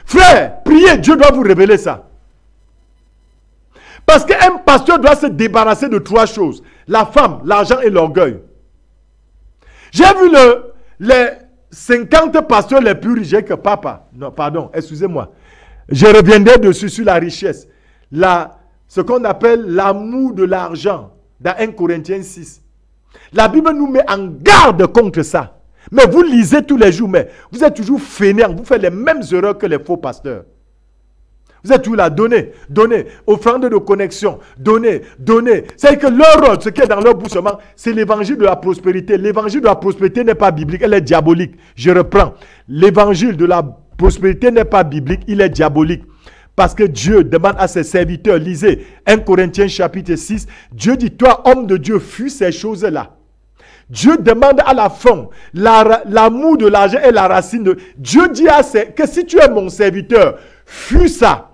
[SPEAKER 2] Frère, priez, Dieu doit vous révéler ça. Parce qu'un pasteur doit se débarrasser de trois choses. La femme, l'argent et l'orgueil. J'ai vu les 50 pasteurs les plus riches que papa. Non, pardon, excusez-moi. Je reviendrai dessus sur la richesse. Ce qu'on appelle l'amour de l'argent dans 1 Corinthiens 6. La Bible nous met en garde contre ça. Mais vous lisez tous les jours, mais vous êtes toujours fainéants. Vous faites les mêmes erreurs que les faux pasteurs. Vous êtes toujours là, donnez, offrande de connexion, donnez. C'est que leur rôle, ce qui est dans leur bouche seulement, c'est l'évangile de la prospérité. L'évangile de la prospérité n'est pas biblique, elle est diabolique. Je reprends. L'évangile de la prospérité n'est pas biblique, il est diabolique. Parce que Dieu demande à ses serviteurs, lisez 1 Corinthiens chapitre 6, Dieu dit, toi, homme de Dieu, fuis ces choses-là. Dieu demande à la fin, l'amour de l'argent est la racine de... Dieu dit que si tu es mon serviteur, fuis ça.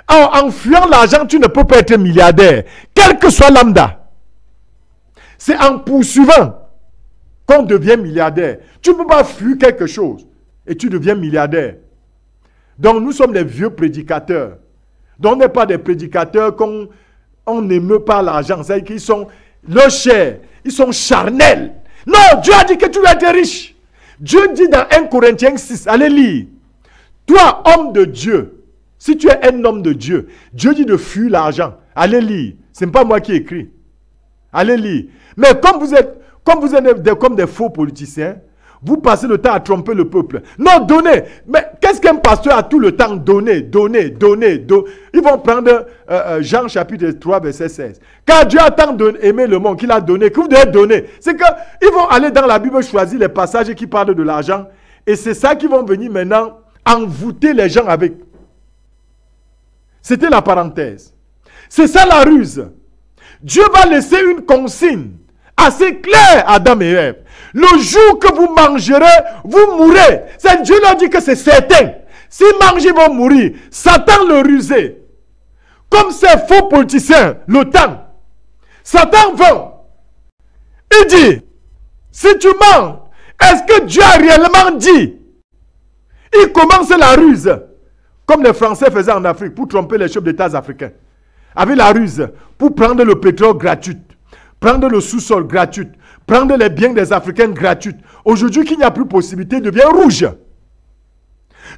[SPEAKER 2] En fuyant l'argent, tu ne peux pas être milliardaire. Quel que soit lambda. C'est en poursuivant qu'on devient milliardaire. Tu ne peux pas fuir quelque chose et tu deviens milliardaire. Donc nous sommes des vieux prédicateurs. Donc on n'est pas des prédicateurs qu'on n'aime pas l'argent. C'est-à-dire qu'ils sont leur chair, ils sont charnels. Non, Dieu a dit que tu vas être riche. Dieu dit dans 1 Corinthiens 6, allez lire. Toi, homme de Dieu, si tu es un homme de Dieu, Dieu dit de fuir l'argent. Allez lire. Ce n'est pas moi qui écris. Allez lire. Mais comme vous êtes comme des faux politiciens, Vous passez le temps à tromper le peuple. Non, donnez. Mais qu'est-ce qu'un pasteur a tout le temps? Donner, donner, donner, donner. Ils vont prendre Jean chapitre 3, verset 16. Car Dieu a tant aimé le monde qu'il a donné, que vous devez donner. C'est qu'ils vont aller dans la Bible choisir les passages qui parlent de l'argent. Et c'est ça qu'ils vont venir maintenant envoûter les gens avec. C'était la parenthèse. C'est ça la ruse. Dieu va laisser une consigne assez claire à Adam et Ève. Le jour que vous mangerez, vous mourrez. C'est Dieu leur dit que c'est certain. S'ils mangent, ils vont mourir. Satan le rusé. Comme ces faux politiciens, l'OTAN. Satan va. Il dit, si tu manges, est-ce que Dieu a réellement dit? Il commence la ruse. Comme les Français faisaient en Afrique pour tromper les chefs d'État africains. Avec la ruse, pour prendre le pétrole gratuit, prendre le sous-sol gratuit, prendre les biens des Africains gratuits. Aujourd'hui, qu'il n'y a plus possibilité, devient rouge.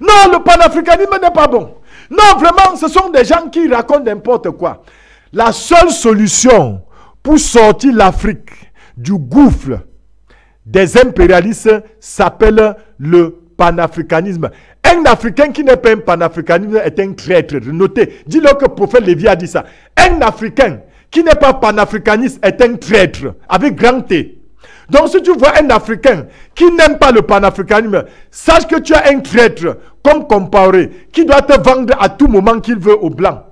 [SPEAKER 2] Non, le panafricanisme n'est pas bon. Non, vraiment, ce sont des gens qui racontent n'importe quoi. La seule solution pour sortir l'Afrique du gouffre des impérialistes s'appelle le panafricanisme. Un Africain qui n'est pas un panafricaniste est un traître. Notez, dis-le que le prophète Lévi a dit ça. Un Africain qui n'est pas panafricaniste est un traître, avec grand T. Donc si tu vois un Africain qui n'aime pas le panafricanisme, sache que tu as un traître, comme comparé, qui doit te vendre à tout moment qu'il veut aux Blancs.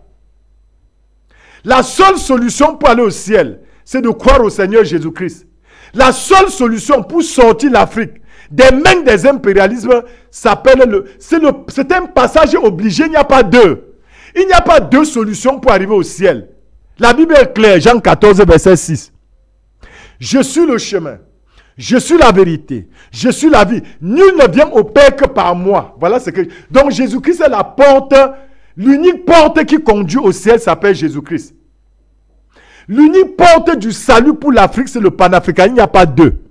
[SPEAKER 2] La seule solution pour aller au ciel, c'est de croire au Seigneur Jésus-Christ. La seule solution pour sortir l'Afrique des mains des impérialismes s'appelle c'est un passage obligé, il n'y a pas deux. Il n'y a pas deux solutions pour arriver au ciel. La Bible est claire, Jean 14, verset 6. Je suis le chemin, je suis la vérité, je suis la vie. Nul ne vient au Père que par moi. Voilà ce que. Donc Jésus-Christ est la porte, l'unique porte qui conduit au ciel s'appelle Jésus-Christ. L'unique porte du salut pour l'Afrique, c'est le panafricanisme, il n'y a pas deux.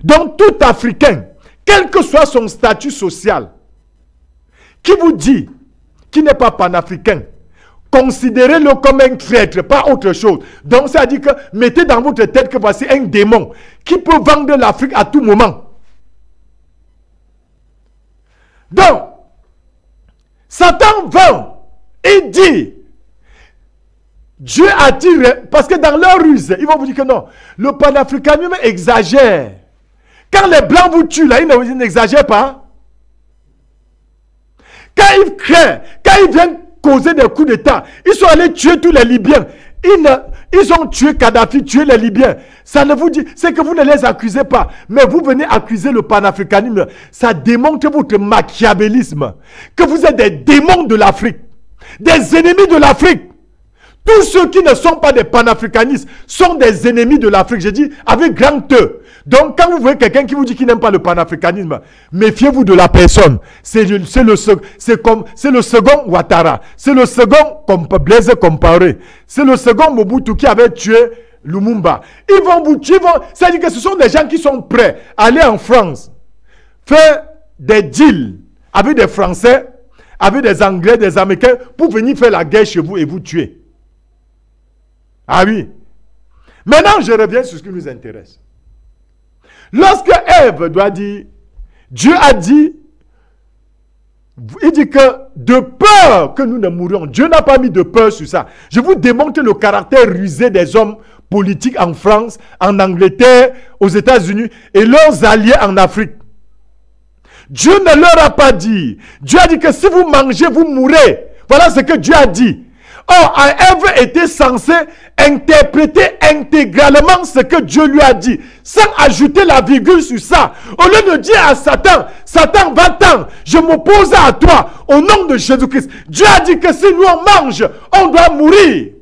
[SPEAKER 2] Donc tout Africain, quel que soit son statut social, qui vous dit qu'il n'est pas panafricain, considérez-le comme un traître, pas autre chose. Donc ça dit que mettez dans votre tête que voici un démon qui peut vendre l'Afrique à tout moment. Donc, Satan vend et dit, Dieu a dit, parce que dans leur ruse, ils vont vous dire que non, le panafricanisme exagère. Quand les Blancs vous tuent, là, ils n'exagèrent pas. Quand ils créent, quand ils viennent causer des coups d'État, ils sont allés tuer tous les Libyens. Ils ont tué Kadhafi, tué les Libyens. Ça ne vous dit, c'est que vous ne les accusez pas. Mais vous venez accuser le panafricanisme. Ça démontre votre machiavélisme. Que vous êtes des démons de l'Afrique. Des ennemis de l'Afrique. Tous ceux qui ne sont pas des panafricanistes sont des ennemis de l'Afrique. Je dis avec grand E. Donc quand vous voyez quelqu'un qui vous dit qu'il n'aime pas le panafricanisme, méfiez-vous de la personne. C'est le second Ouattara. C'est le second Blaise Compaoré. C'est le second Mobutu qui avait tué Lumumba. Ils vont vous tuer. C'est-à-dire que ce sont des gens qui sont prêts à aller en France, faire des deals avec des Français, avec des Anglais, des Américains, pour venir faire la guerre chez vous et vous tuer. Ah oui. Maintenant, je reviens sur ce qui nous intéresse. Lorsque Ève doit dire, Dieu a dit, il dit que de peur que nous ne mourions, Dieu n'a pas mis de peur sur ça. Je vous démontre le caractère rusé des hommes politiques en France, en Angleterre, aux États-Unis et leurs alliés en Afrique. Dieu ne leur a pas dit. Dieu a dit que si vous mangez, vous mourrez. Voilà ce que Dieu a dit. Or, Ève était censée interpréter intégralement ce que Dieu lui a dit, sans ajouter la virgule sur ça. Au lieu de dire à Satan, Satan, va-t'en, je m'oppose à toi, au nom de Jésus-Christ. Dieu a dit que si nous on mange, on doit mourir.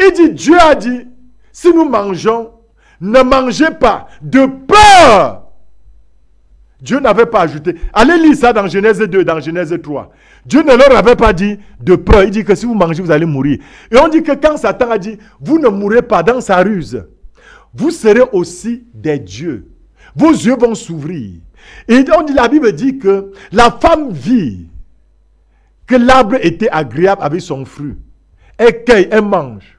[SPEAKER 2] Il dit, Dieu a dit, si nous mangeons, ne mangez pas, de peur. Dieu n'avait pas ajouté. Allez lire ça dans Genèse 2, dans Genèse 3. Dieu ne leur avait pas dit de peur. Il dit que si vous mangez, vous allez mourir. Et on dit que quand Satan a dit, vous ne mourrez pas dans sa ruse, vous serez aussi des dieux. Vos yeux vont s'ouvrir. Et on dit, la Bible dit que la femme vit que l'arbre était agréable avec son fruit. Elle cueille, elle mange.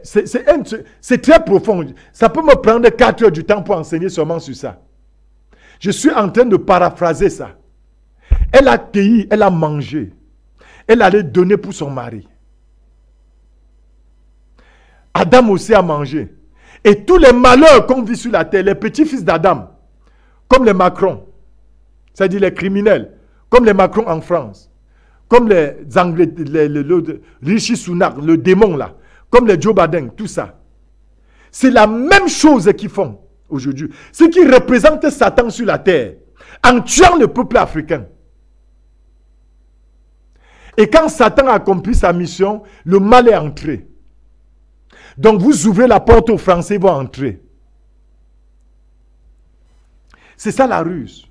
[SPEAKER 2] C'est très profond. Ça peut me prendre 4 heures du temps pour enseigner seulement sur ça. Je suis en train de paraphraser ça. Elle a cueilli, elle a mangé. Elle allait donner pour son mari. Adam aussi a mangé. Et tous les malheurs qu'on vit sur la terre, les petits-fils d'Adam, comme les Macron, c'est-à-dire les criminels, comme les Macron en France, comme les Anglais, le Rishi Sunak, le démon là, comme les Joe Biden, tout ça. C'est la même chose qu'ils font aujourd'hui. Ce qui représente Satan sur la terre, en tuant le peuple africain. Et quand Satan a accompli sa mission, le mal est entré. Donc vous ouvrez la porte aux Français, ils vont entrer. C'est ça la ruse.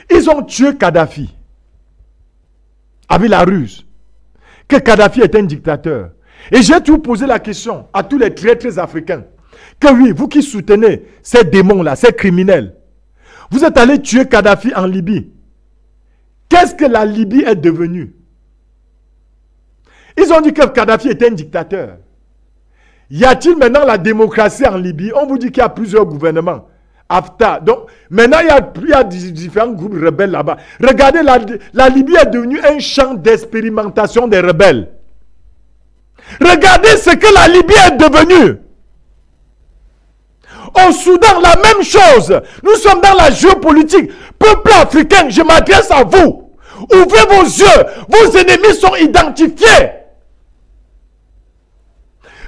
[SPEAKER 2] Ils ont tué Kadhafi avec la ruse. Que Kadhafi est un dictateur. Et j'ai toujours posé la question à tous les traîtres africains. Que oui, vous qui soutenez ces démons-là, ces criminels, vous êtes allés tuer Kadhafi en Libye. Qu'est-ce que la Libye est devenue? Ils ont dit que Kadhafi était un dictateur. Y a-t-il maintenant la démocratie en Libye? On vous dit qu'il y a plusieurs gouvernements. Haftar. Donc, maintenant, il y a différents groupes rebelles là-bas. Regardez, la Libye est devenue un champ d'expérimentation des rebelles. Regardez ce que la Libye est devenue. Au Soudan, la même chose. Nous sommes dans la géopolitique. Peuple africain, je m'adresse à vous. Ouvrez vos yeux. Vos ennemis sont identifiés.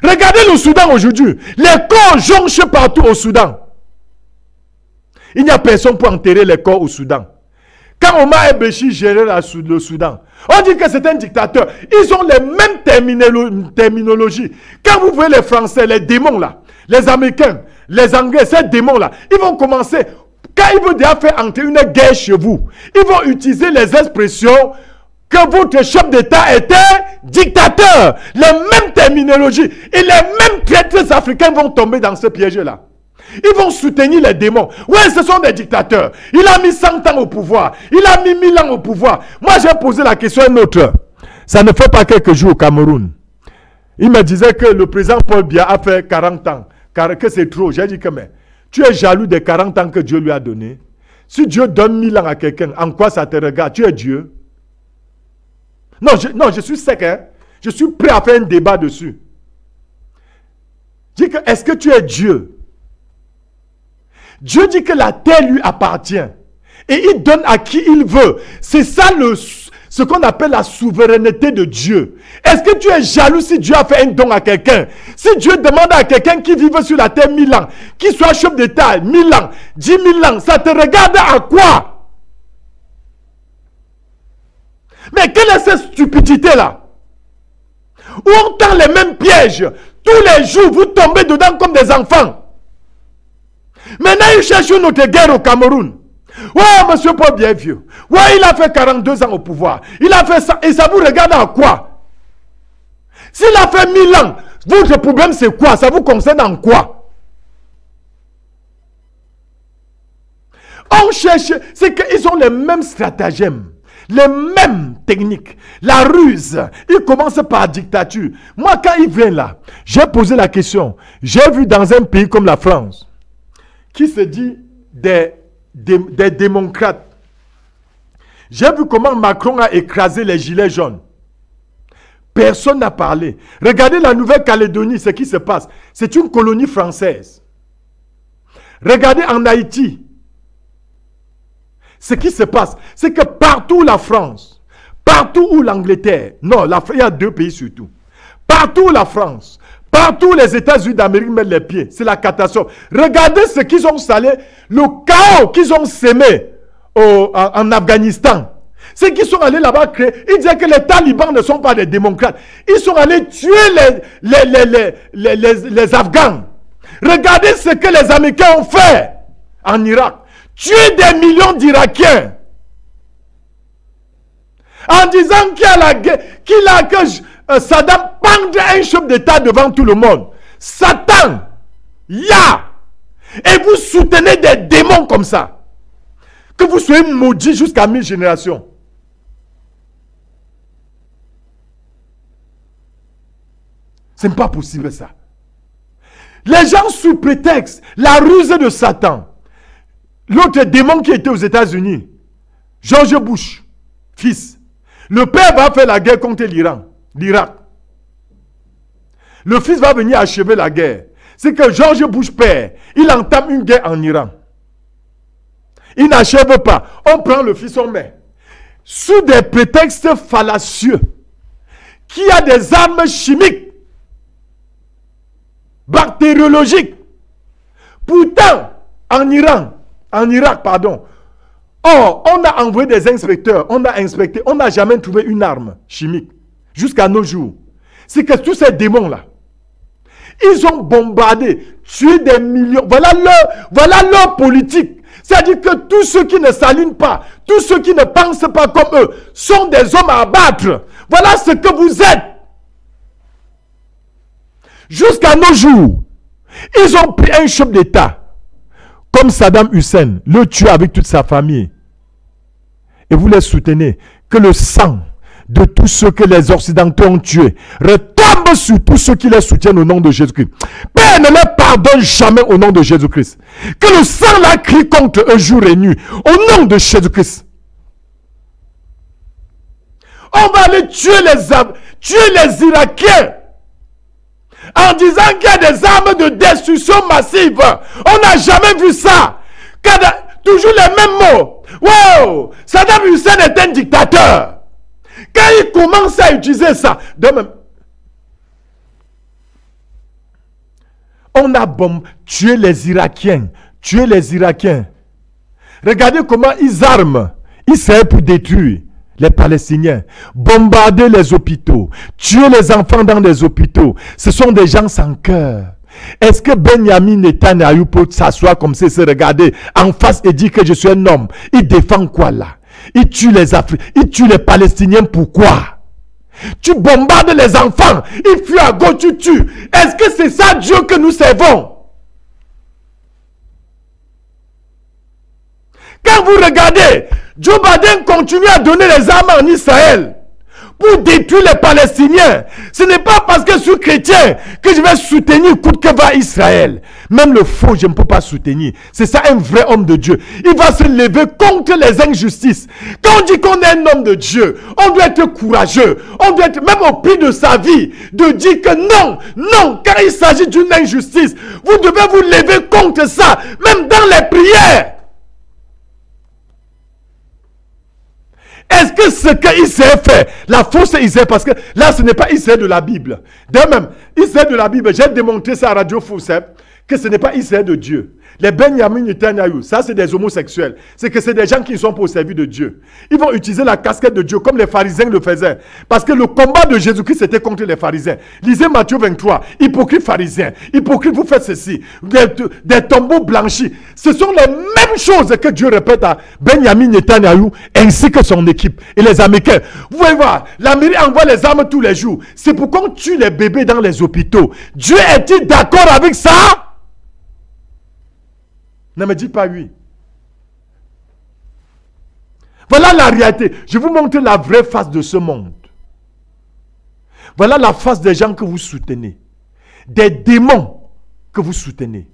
[SPEAKER 2] Regardez le Soudan aujourd'hui. Les corps jonchent partout au Soudan. Il n'y a personne pour enterrer les corps au Soudan. Quand Omar el-Béchir gérait le Soudan, on dit que c'est un dictateur. Ils ont les mêmes terminologies. Quand vous voyez les Français, les démons là, les Américains, les Anglais, ces démons là, ils vont commencer, quand ils veulent déjà faire entrer une guerre chez vous, ils vont utiliser les expressions que votre chef d'État était dictateur. Les mêmes terminologies. Et les mêmes traîtres africains vont tomber dans ce piège-là. Ils vont soutenir les démons. Oui, ce sont des dictateurs. Il a mis 100 ans au pouvoir. Il a mis 1000 ans au pouvoir. Moi, j'ai posé la question à un autre. Ça ne fait pas quelques jours au Cameroun. Il me disait que le président Paul Biya a fait 40 ans. Que c'est trop. J'ai dit que mais, tu es jaloux des 40 ans que Dieu lui a donné. Si Dieu donne 1000 ans à quelqu'un, en quoi ça te regarde? Tu es Dieu. Non, je suis sec. Hein? Je suis prêt à faire un débat dessus. Dis que, est-ce que tu es Dieu? Dieu dit que la terre lui appartient. Et il donne à qui il veut. C'est ça ce qu'on appelle la souveraineté de Dieu. Est-ce que tu es jaloux si Dieu a fait un don à quelqu'un? Si Dieu demande à quelqu'un qui vive sur la terre 1000 ans, qui soit chef d'État 1000 ans, 10 000 ans, ça te regarde à quoi? Mais quelle est cette stupidité-là? Où on tend les mêmes pièges. Tous les jours, vous tombez dedans comme des enfants. Maintenant, ils cherchent une autre guerre au Cameroun. Ouais, monsieur Paul bien vieux. Ouais, il a fait 42 ans au pouvoir. Il a fait ça. Et ça vous regarde à quoi? S'il a fait 1000 ans, votre problème c'est quoi? Ça vous concerne en quoi? On cherche, c'est qu'ils ont les mêmes stratagèmes, les mêmes techniques, la ruse. Ils commencent par dictature. Moi, quand ils viennent là, j'ai posé la question. J'ai vu dans un pays comme la France, qui se dit des démocrates. J'ai vu comment Macron a écrasé les gilets jaunes. Personne n'a parlé. Regardez la Nouvelle-Calédonie, ce qui se passe. C'est une colonie française. Regardez en Haïti. Ce qui se passe, c'est que partout la France, partout où l'Angleterre, non, il y a 2 pays surtout. Partout la France, partout les États-Unis d'Amérique mettent les pieds. C'est la catastrophe. Regardez ce qu'ils ont salé, le chaos qu'ils ont sémé en Afghanistan. C'est qu'ils sont allés là-bas créer. Ils disaient que les talibans ne sont pas des démocrates. Ils sont allés tuer les Afghans. Regardez ce que les Américains ont fait en Irak. Tuer des millions d'Irakiens. En disant que Saddam pende un chef d'État devant tout le monde. Satan, et vous soutenez des démons comme ça. Que vous soyez maudits jusqu'à 1000 générations. Ce n'est pas possible ça. Les gens sous prétexte, la ruse de Satan. L'autre démon qui était aux États-Unis, George Bush, fils. Le père va faire la guerre contre l'Irak. Le fils va venir achever la guerre. C'est que George Bush père, il entame une guerre en Iran. Il n'achève pas. On prend le fils, on met. Sous des prétextes fallacieux, qui a des armes chimiques, bactériologiques. Pourtant, en Irak, pardon. Or, on a envoyé des inspecteurs, on a inspecté, on n'a jamais trouvé une arme chimique. Jusqu'à nos jours. C'est que tous ces démons-là, ils ont bombardé, tué des millions. Voilà leur politique. C'est-à-dire que tous ceux qui ne s'alignent pas, tous ceux qui ne pensent pas comme eux, sont des hommes à abattre. Voilà ce que vous êtes. Jusqu'à nos jours, ils ont pris un chef d'État, comme Saddam Hussein, le tuer avec toute sa famille. Et vous les soutenez. Que le sang de tous ceux que les Occidentaux ont tués retombe sur tous ceux qui les soutiennent au nom de Jésus-Christ. Père, ne les pardonne jamais au nom de Jésus-Christ. Que le sang la crie contre eux jour et nuit au nom de Jésus-Christ. On va aller tuer les Irakiens en disant qu'il y a des armes de destruction massive. On n'a jamais vu ça. Toujours les mêmes mots. Wow! Saddam Hussein est un dictateur. Quand il commence à utiliser ça, de même, on a tué les Irakiens. Tué les Irakiens. Regardez comment ils arment. Ils servent pour détruire les Palestiniens. Bombarder les hôpitaux. Tuer les enfants dans les hôpitaux. Ce sont des gens sans cœur. Est-ce que Benjamin Netanyahu peut s'asseoir comme ça, se regarder en face et dire que je suis un homme? Il défend quoi là? Il tue les Africains, il tue les Palestiniens, pourquoi? Tu bombardes les enfants, ils fuient à gauche, tu tues. Est-ce que c'est ça Dieu que nous servons? Quand vous regardez, Joe Biden continue à donner les armes en Israël pour détruire les Palestiniens. Ce n'est pas parce que je suis chrétien que je vais soutenir coûte que va Israël. Même le faux, je ne peux pas soutenir. C'est ça un vrai homme de Dieu. Il va se lever contre les injustices. Quand on dit qu'on est un homme de Dieu, on doit être courageux. On doit être, même au prix de sa vie, de dire que non, non, quand il s'agit d'une injustice, vous devez vous lever contre ça, même dans les prières. Est-ce que ce qu'Israël fait, la fausse Israël, parce que là ce n'est pas Israël de la Bible. De même, Israël de la Bible, j'ai démontré ça à Radio Foussep, que ce n'est pas Israël de Dieu. Les Benjamin Netanyahu, ça c'est des homosexuels. C'est que c'est des gens qui sont pour servir de Dieu. Ils vont utiliser la casquette de Dieu comme les pharisiens le faisaient. Parce que le combat de Jésus-Christ était contre les pharisiens. Lisez Matthieu 23, hypocrite pharisien, hypocrite vous faites ceci, des tombeaux blanchis. Ce sont les mêmes choses que Dieu répète à Benjamin Netanyahu ainsi que son équipe et les Américains. Vous voyez voir, l'Amérique envoie les armes tous les jours. C'est pourquoi on tue les bébés dans les hôpitaux. Dieu est-il d'accord avec ça? Ne me dites pas oui. Voilà la réalité. Je vous montre la vraie face de ce monde. Voilà la face des gens que vous soutenez. Des démons que vous soutenez.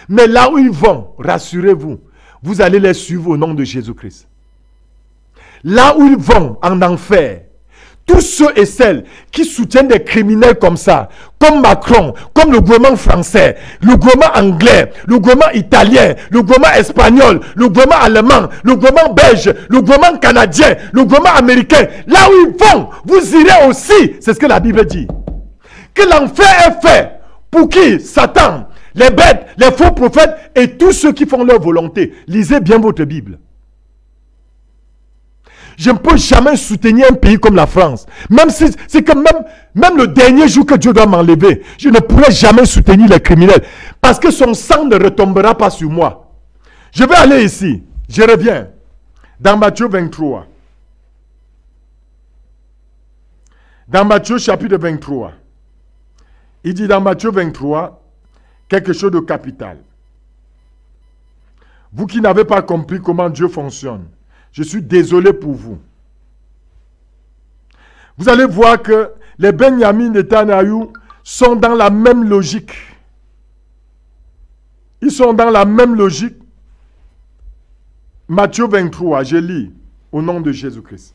[SPEAKER 2] Mais là où ils vont, rassurez-vous, vous allez les suivre au nom de Jésus-Christ. Là où ils vont, en enfer, tous ceux et celles qui soutiennent des criminels comme ça, comme Macron, comme le gouvernement français, le gouvernement anglais, le gouvernement italien, le gouvernement espagnol, le gouvernement allemand, le gouvernement belge, le gouvernement canadien, le gouvernement américain, là où ils vont, vous irez aussi. C'est ce que la Bible dit. Que l'enfer est fait pour qui? Satan, les bêtes, les faux prophètes et tous ceux qui font leur volonté. Lisez bien votre Bible. Je ne peux jamais soutenir un pays comme la France. Même si c'est que même le dernier jour que Dieu doit m'enlever, je ne pourrai jamais soutenir les criminels. Parce que son sang ne retombera pas sur moi. Je vais aller ici. Je reviens. Dans Matthieu 23. Dans Matthieu chapitre 23. Il dit dans Matthieu 23 quelque chose de capital. Vous qui n'avez pas compris comment Dieu fonctionne, je suis désolé pour vous. Vous allez voir que les Benjamin Netanyahu sont dans la même logique. Ils sont dans la même logique. Matthieu 23, je lis au nom de Jésus-Christ.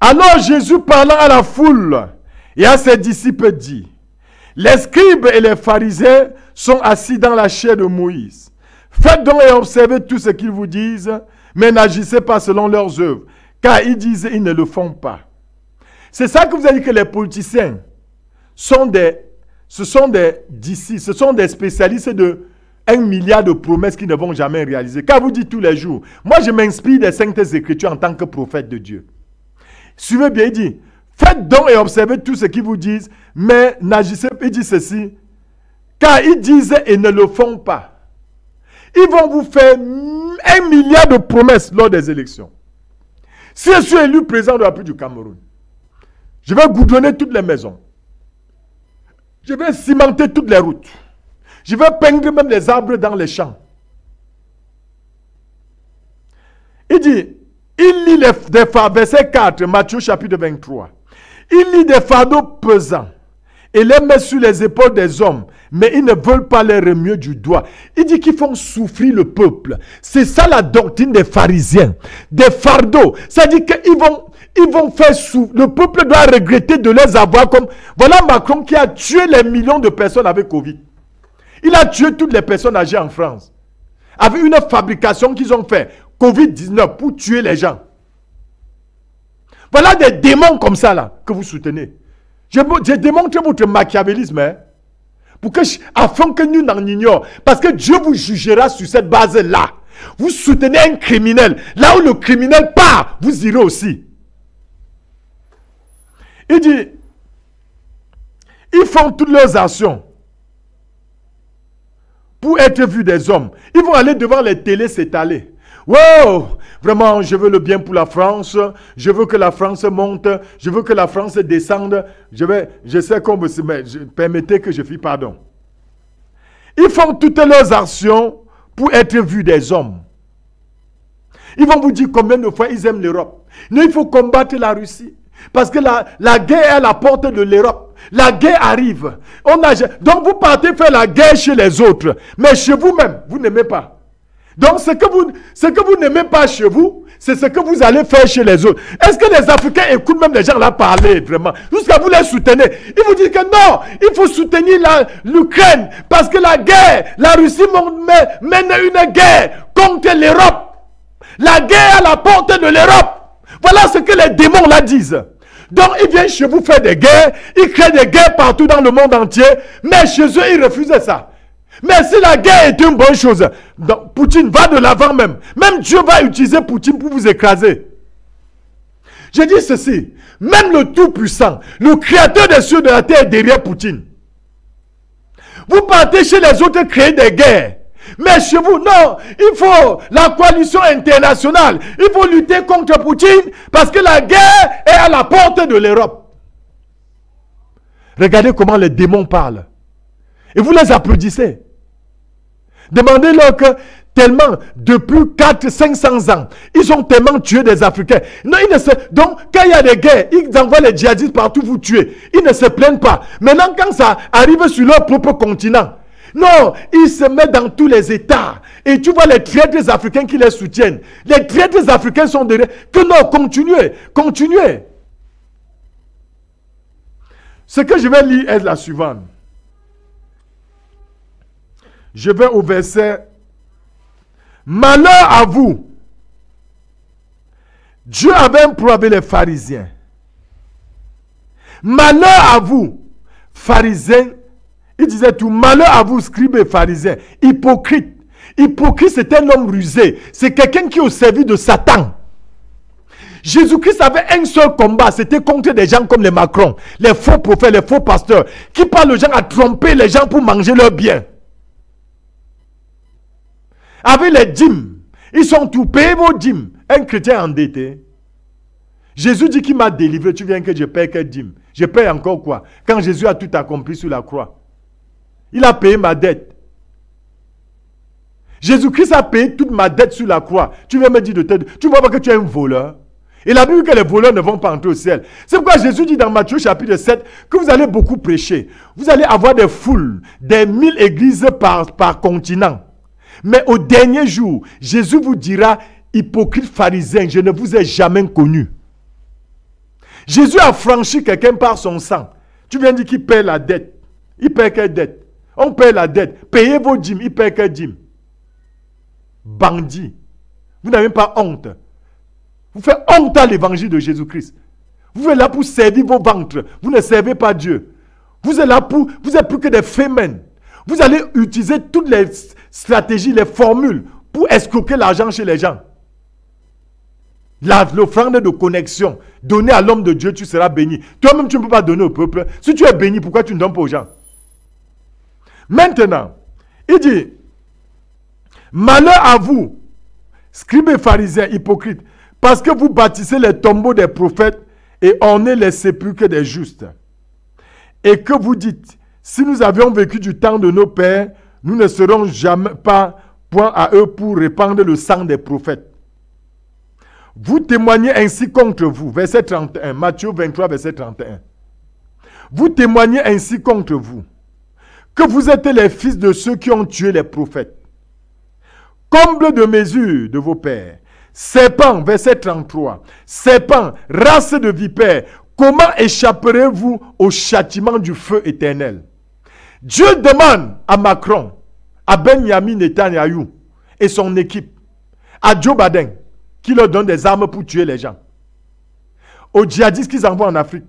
[SPEAKER 2] Alors Jésus parlant à la foule et à ses disciples dit, les scribes et les pharisiens sont assis dans la chaire de Moïse. Faites donc et observez tout ce qu'ils vous disent, mais n'agissez pas selon leurs œuvres, car ils disent et ils ne le font pas. C'est ça que vous avez dit que les politiciens sont des spécialistes de 1 milliard de promesses qui ne vont jamais réaliser. Car vous dites tous les jours, moi je m'inspire des Saintes Écritures en tant que prophète de Dieu. Suivez bien, il dit, faites donc et observez tout ce qu'ils vous disent, mais n'agissez pas, il dit ceci, car ils disent et ne le font pas. Ils vont vous faire 1 milliard de promesses lors des élections. Si je suis élu président de la République du Cameroun, je vais goudronner toutes les maisons. Je vais cimenter toutes les routes. Je vais peindre même les arbres dans les champs. Il dit, il lit des fardeaux, verset 4, Matthieu chapitre 23. Il lit des fardeaux pesants et les met sur les épaules des hommes, mais ils ne veulent pas les remuer du doigt. Il dit qu'ils font souffrir le peuple. C'est ça la doctrine des pharisiens. Des fardeaux. C'est-à-dire qu'ils vont faire souffrir. Le peuple doit regretter de les avoir comme... Voilà Macron qui a tué les millions de personnes avec Covid. Il a tué toutes les personnes âgées en France. Avec une fabrication qu'ils ont fait. Covid-19 pour tuer les gens. Voilà des démons comme ça là que vous soutenez. J'ai démontré votre machiavélisme. Hein, afin que nous n'en ignorions. Parce que Dieu vous jugera sur cette base-là. Vous soutenez un criminel. Là où le criminel part, vous irez aussi. Il dit, ils font toutes leurs actions pour être vus des hommes. Ils vont aller devant les télés s'étaler. Wow, vraiment, je veux le bien pour la France. Je veux que la France monte. Je veux que la France descende. Je sais qu'on me... Mais permettez que je fie pardon. Ils font toutes leurs actions pour être vus des hommes. Ils vont vous dire combien de fois ils aiment l'Europe. Non, il faut combattre la Russie. Parce que la guerre est à la porte de l'Europe. La guerre arrive. Donc vous partez faire la guerre chez les autres. Mais chez vous-même, vous n'aimez pas. Donc ce que vous n'aimez pas chez vous, c'est ce que vous allez faire chez les autres. Est-ce que les Africains écoutent même les gens là parler vraiment? Jusqu'à vous les soutenez. Ils vous disent que non, il faut soutenir l'Ukraine. Parce que la Russie mène une guerre contre l'Europe. La guerre à la porte de l'Europe. Voilà ce que les démons là disent. Donc ils viennent chez vous faire des guerres. Ils créent des guerres partout dans le monde entier. Mais chez eux, ils refusaient ça. Mais si la guerre est une bonne chose, donc Poutine va de l'avant même. Même Dieu va utiliser Poutine pour vous écraser. Je dis ceci, même le Tout-Puissant, le Créateur des cieux et de la terre est derrière Poutine. Vous partez chez les autres créer des guerres. Mais chez vous, non, il faut la coalition internationale. Il faut lutter contre Poutine parce que la guerre est à la porte de l'Europe. Regardez comment les démons parlent. Et vous les applaudissez. Demandez-leur que tellement, depuis 400-500 ans, ils ont tellement tué des Africains. Non, donc, quand il y a des guerres, ils envoient les djihadistes partout vous tuer. Ils ne se plaignent pas. Maintenant, quand ça arrive sur leur propre continent, non, ils se mettent dans tous les États. Et tu vois les traîtres africains qui les soutiennent. Les traîtres africains sont derrière. Que non, continuez, continuez. Ce que je vais lire est la suivante. Je vais au verset. Malheur à vous. Dieu avait un problème avec les pharisiens. Malheur à vous, pharisiens. Il disait tout, malheur à vous, scribes et pharisiens, hypocrites. Hypocrite, c'est un homme rusé. C'est quelqu'un qui est au service de Satan. Jésus-Christ avait un seul combat, c'était contre des gens comme les Macron, les faux prophètes, les faux pasteurs, qui parlent aux gens à tromper les gens pour manger leurs biens. Avec les dîmes, ils sont tout payés vos dîmes. Un chrétien endetté. Jésus dit qu'il m'a délivré, tu viens que je paye quelle dîme? Je paye encore quoi? Quand Jésus a tout accompli sur la croix. Il a payé ma dette. Jésus-Christ a payé toute ma dette sur la croix. Tu viens me dire de tête. Tu ne vois pas que tu es un voleur? Et la Bible dit que les voleurs ne vont pas entrer au ciel. C'est pourquoi Jésus dit dans Matthieu chapitre 7 que vous allez beaucoup prêcher. Vous allez avoir des foules, des 1000 églises par continent. Mais au dernier jour, Jésus vous dira, hypocrite pharisien, je ne vous ai jamais connu. Jésus a franchi quelqu'un par son sang. Tu viens dire qu'il paie la dette. Il paie quelle dette? On paie la dette. Payez vos dîmes. Il paie quelle dîme? Bandit. Vous n'avez pas honte. Vous faites honte à l'évangile de Jésus-Christ. Vous êtes là pour servir vos ventres. Vous ne servez pas Dieu. Vous êtes là pour... Vous êtes plus que des fémènes. Vous allez utiliser toutes les stratégies, les formules pour escroquer l'argent chez les gens. L'offrande de connexion, donnée à l'homme de Dieu, tu seras béni. Toi-même, tu ne peux pas donner au peuple. Si tu es béni, pourquoi tu ne donnes pas aux gens? Maintenant, il dit, malheur à vous, scribes et pharisiens hypocrites, parce que vous bâtissez les tombeaux des prophètes et ornez les sépulcres des justes. Et que vous dites, si nous avions vécu du temps de nos pères, nous ne serons jamais pas point à eux pour répandre le sang des prophètes. Vous témoignez ainsi contre vous. Verset 31. Matthieu 23, verset 31. Vous témoignez ainsi contre vous que vous êtes les fils de ceux qui ont tué les prophètes. Comble de mesure de vos pères. Serpents, verset 33. Serpents, race de vipères, comment échapperez-vous au châtiment du feu éternel? Dieu demande à Macron, à Benjamin Netanyahu et son équipe, à Joe Biden, qui leur donne des armes pour tuer les gens, aux djihadistes qu'ils envoient en Afrique,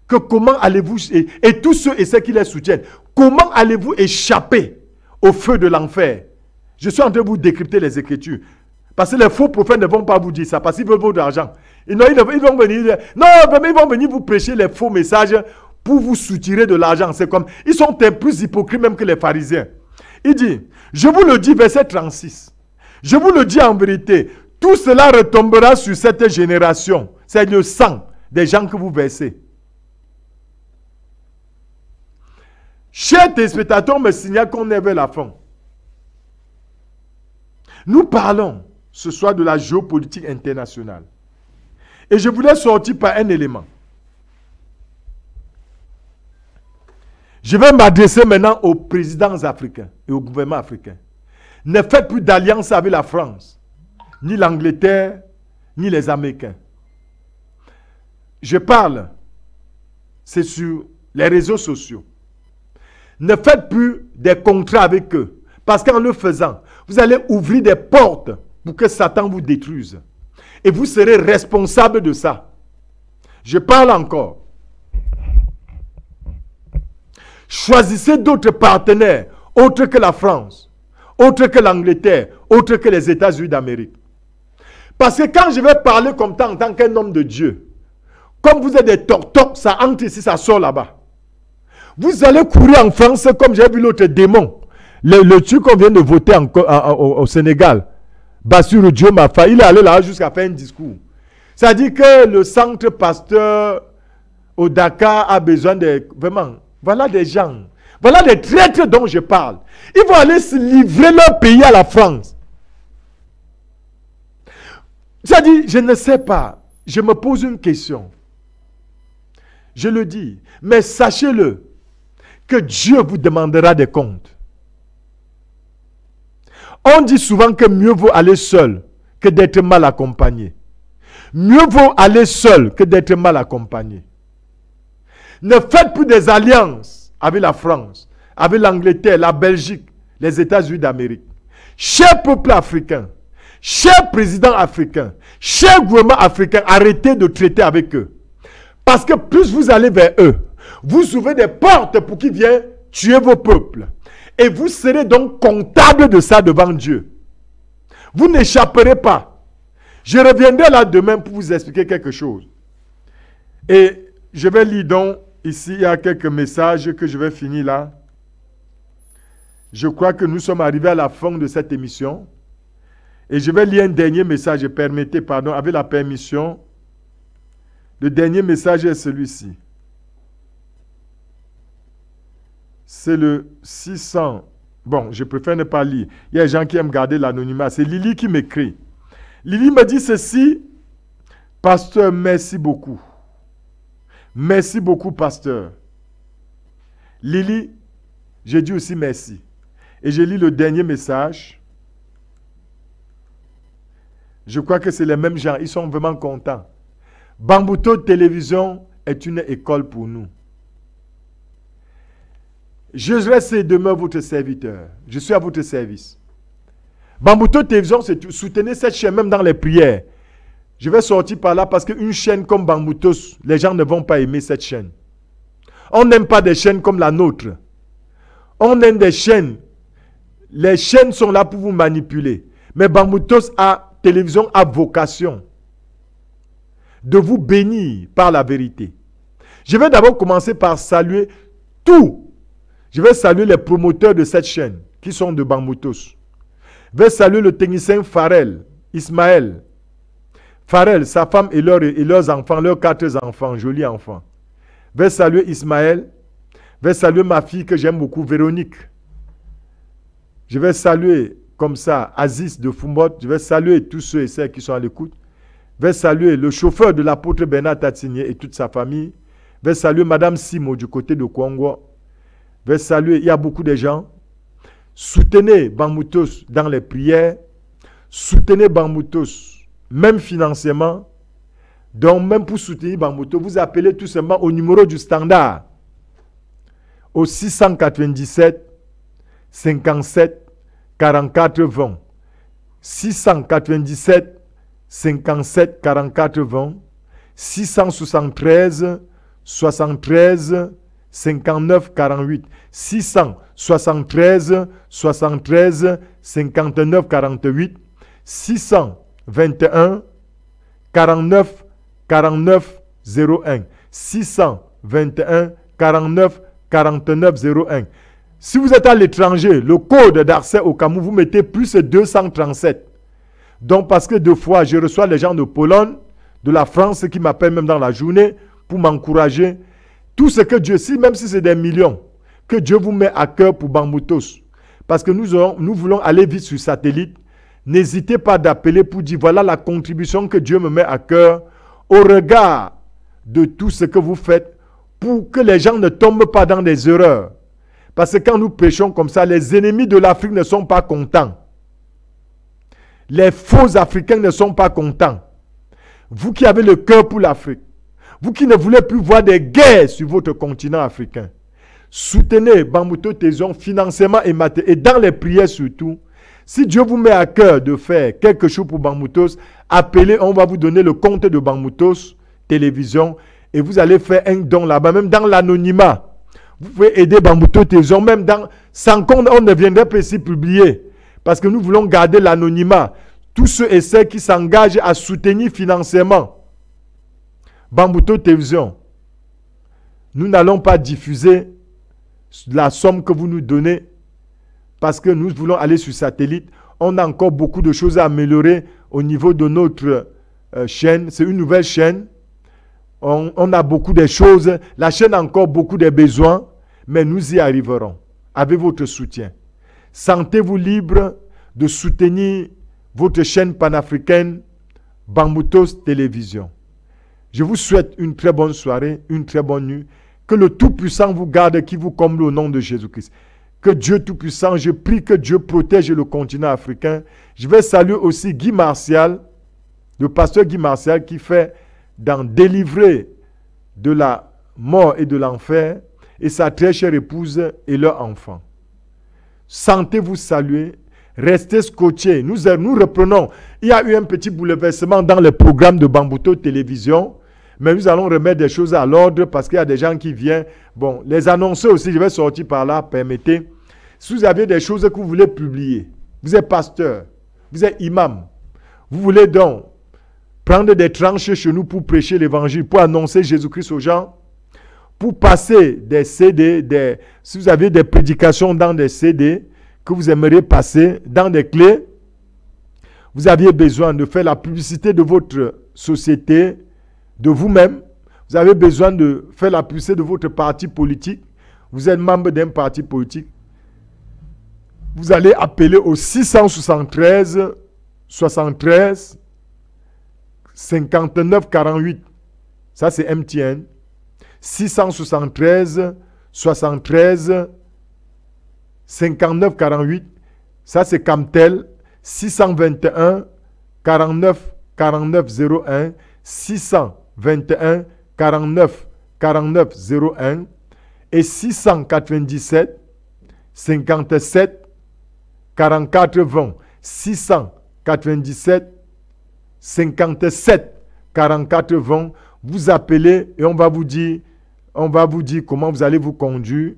[SPEAKER 2] que comment allez-vous, et tous ceux et ceux qui les soutiennent, comment allez-vous échapper au feu de l'enfer? Je suis en train de vous décrypter les Écritures. Parce que les faux prophètes ne vont pas vous dire ça, parce qu'ils veulent votre argent. Ils vont venir, non, ils vont venir vous prêcher les faux messages pour vous soutirer de l'argent. C'est comme, ils sont plus hypocrites même que les pharisiens. Il dit, je vous le dis, verset 36, je vous le dis en vérité, tout cela retombera sur cette génération. C'est le sang des gens que vous versez. Chers téléspectateurs, me signale qu'on est vers la fin. Nous parlons ce soir de la géopolitique internationale. Et je voulais sortir par un élément. Je vais m'adresser maintenant aux présidents africains et au gouvernement africain. Ne faites plus d'alliance avec la France, ni l'Angleterre, ni les Américains. Je parle, c'est sur les réseaux sociaux. Ne faites plus des contrats avec eux. Parce qu'en le faisant, vous allez ouvrir des portes pour que Satan vous détruise. Et vous serez responsable de ça. Je parle encore. Choisissez d'autres partenaires, autres que la France, autres que l'Angleterre, autres que les États-Unis d'Amérique. Parce que quand je vais parler comme ça en tant qu'un homme de Dieu, comme vous êtes des toc-toc, ça entre ici, ça sort là-bas. Vous allez courir en France comme j'ai vu l'autre démon. Le truc qu'on vient de voter au Sénégal, Bassirou Diomaye Faye, il est allé là jusqu'à faire un discours. C'est-à-dire que le centre pasteur au Dakar a besoin de... Vraiment, voilà des gens. Voilà des traîtres dont je parle. Ils vont aller se livrer leur pays à la France. C'est-à-dire, je ne sais pas. Je me pose une question. Je le dis. Mais sachez-le, que Dieu vous demandera des comptes. On dit souvent que mieux vaut aller seul que d'être mal accompagné. Mieux vaut aller seul que d'être mal accompagné. Ne faites plus des alliances avec la France, avec l'Angleterre, la Belgique, les États-Unis d'Amérique. Chers peuples africains, chers présidents africains, chers gouvernements africains, arrêtez de traiter avec eux. Parce que plus vous allez vers eux, vous ouvrez des portes pour qu'ils viennent tuer vos peuples. Et vous serez donc comptable de ça devant Dieu. Vous n'échapperez pas. Je reviendrai là demain pour vous expliquer quelque chose. Et je vais lire donc, ici, il y a quelques messages que je vais finir là. Je crois que nous sommes arrivés à la fin de cette émission. Et je vais lire un dernier message, permettez, pardon, avec la permission. Le dernier message est celui-ci. C'est le 600. Bon, je préfère ne pas lire. Il y a des gens qui aiment garder l'anonymat. C'est Lily qui m'écrit. Lily me dit ceci. Pasteur, merci beaucoup. Merci beaucoup, pasteur. Lily, je dis aussi merci. Et je lis le dernier message. Je crois que c'est les mêmes gens. Ils sont vraiment contents. Bambouto Télévision est une école pour nous. Je reste et demeure votre serviteur. Je suis à votre service. Bambouto Télévision, c'est soutenez cette chaîne même dans les prières. Je vais sortir par là parce qu'une chaîne comme Bamboutos, les gens ne vont pas aimer cette chaîne. On n'aime pas des chaînes comme la nôtre. On aime des chaînes. Les chaînes sont là pour vous manipuler. Mais Bamboutos Télévision a vocation de vous bénir par la vérité. Je vais d'abord commencer par saluer tout. Je vais saluer les promoteurs de cette chaîne qui sont de Bamboutos. Je vais saluer le technicien Farel, Ismaël. Farel, sa femme et leurs enfants, leurs 4 enfants, jolis enfants. Je vais saluer Ismaël. Je vais saluer ma fille que j'aime beaucoup, Véronique. Je vais saluer comme ça Aziz de Fumbot. Je vais saluer tous ceux et celles qui sont à l'écoute. Je vais saluer le chauffeur de l'apôtre Bernard Tatinier et toute sa famille. Je vais saluer Madame Simo du côté de Congo. Je vais saluer, il y a beaucoup de gens. Soutenez Bamboutos dans les prières. Soutenez Bamboutos, même financièrement. Donc, même pour soutenir Bamboutos, vous appelez tout simplement au numéro du standard. Au 697 57 44 20. 697 57 44 20. 673 73 59 48. 673 73 59 48. 621 49 49 01. 621 49 49 01. Si vous êtes à l'étranger, le code d'accès au Cameroun, vous mettez plus 237. Donc, parce que 2 fois, je reçois les gens de Pologne, de la France, qui m'appellent même dans la journée pour m'encourager. Tout ce que Dieu, même si c'est des millions, que Dieu vous met à cœur pour Bamboutos. Parce que nous voulons aller vite sur satellite. N'hésitez pas d'appeler pour dire, voilà la contribution que Dieu me met à cœur au regard de tout ce que vous faites pour que les gens ne tombent pas dans des erreurs. Parce que quand nous prêchons comme ça, les ennemis de l'Afrique ne sont pas contents. Les faux Africains ne sont pas contents. Vous qui avez le cœur pour l'Afrique, vous qui ne voulez plus voir des guerres sur votre continent africain, soutenez Bambouto Télévision financièrement et dans les prières surtout. Si Dieu vous met à cœur de faire quelque chose pour Bamboutos, appelez, on va vous donner le compte de Bamboutos Télévision et vous allez faire un don là-bas, même dans l'anonymat. Vous pouvez aider Bambouto Télévision, même sans qu'on ne viendrait pas ici publier. Parce que nous voulons garder l'anonymat. Tous ceux et celles qui s'engagent à soutenir financièrement Bambouto Télévision, nous n'allons pas diffuser la somme que vous nous donnez parce que nous voulons aller sur satellite. On a encore beaucoup de choses à améliorer au niveau de notre chaîne. C'est une nouvelle chaîne. On a beaucoup de choses. La chaîne a encore beaucoup de besoins, mais nous y arriverons avec votre soutien. Sentez-vous libre de soutenir votre chaîne panafricaine Bamboutos Télévision. Je vous souhaite une très bonne soirée, une très bonne nuit. Que le Tout-Puissant vous garde, qui vous comble au nom de Jésus-Christ. Que Dieu Tout-Puissant, je prie que Dieu protège le continent africain. Je vais saluer aussi Guy Martial, le pasteur Guy Martial, qui fait dans délivrer de la mort et de l'enfer, et sa très chère épouse et leur enfant. Sentez-vous saluer, restez scotchés. Nous reprenons. Il y a eu un petit bouleversement dans le programme de Bambouto Télévision, mais nous allons remettre des choses à l'ordre parce qu'il y a des gens qui viennent. Bon, les annonceurs aussi, je vais sortir par là, permettez. Si vous avez des choses que vous voulez publier, vous êtes pasteur, vous êtes imam, vous voulez donc prendre des tranches chez nous pour prêcher l'évangile, pour annoncer Jésus-Christ aux gens, pour passer des CD, si vous avez des prédications dans des CD que vous aimeriez passer, dans des clés, vous aviez besoin de faire la publicité de votre société, de vous-même, vous avez besoin de faire la publicité de votre parti politique, vous êtes membre d'un parti politique, vous allez appeler au 673 73 59,48. Ça, c'est MTN. 673, 73, 59,48. Ça, c'est Camtel. 621, 49, 49, 01. 621, 49, 49, 01. Et 697, 57, 44, 20. 697, 57, 44, 20. Vous appelez et on va vous dire comment vous allez vous conduire.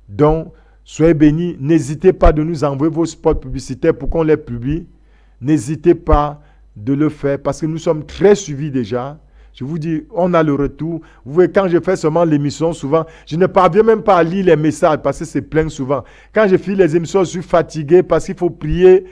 [SPEAKER 2] Donc, soyez bénis. N'hésitez pas de nous envoyer vos spots publicitaires pour qu'on les publie. N'hésitez pas de le faire parce que nous sommes très suivis déjà. Je vous dis, on a le retour. Vous voyez, quand je fais seulement l'émission, souvent, je ne parviens même pas à lire les messages parce que c'est plein souvent. Quand je fais les émissions, je suis fatigué parce qu'il faut prier.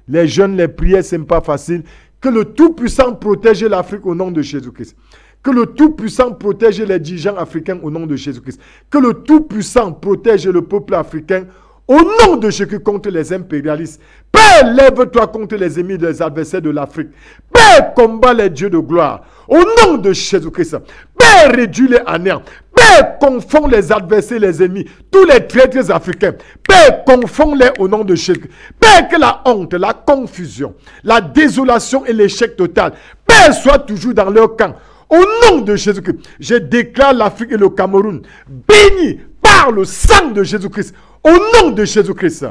[SPEAKER 2] Les jeunes, les prières, ce n'est pas facile. Que le Tout-Puissant protège l'Afrique au nom de Jésus-Christ. Que le Tout-Puissant protège les dirigeants africains au nom de Jésus-Christ. Que le Tout-Puissant protège le peuple africain au nom de Jésus contre les impérialistes. Père, lève-toi contre les ennemis des adversaires de l'Afrique. Père, combat les dieux de gloire. Au nom de Jésus-Christ. Père, réduis-les à néant. Père, confonds les adversaires, les ennemis, tous les traîtres africains. Père, confonds-les au nom de Jésus. Père, que la honte, la confusion, la désolation et l'échec total, Père, soient toujours dans leur camp. Au nom de Jésus-Christ, je déclare l'Afrique et le Cameroun bénis par le sang de Jésus-Christ. Au nom de Jésus-Christ.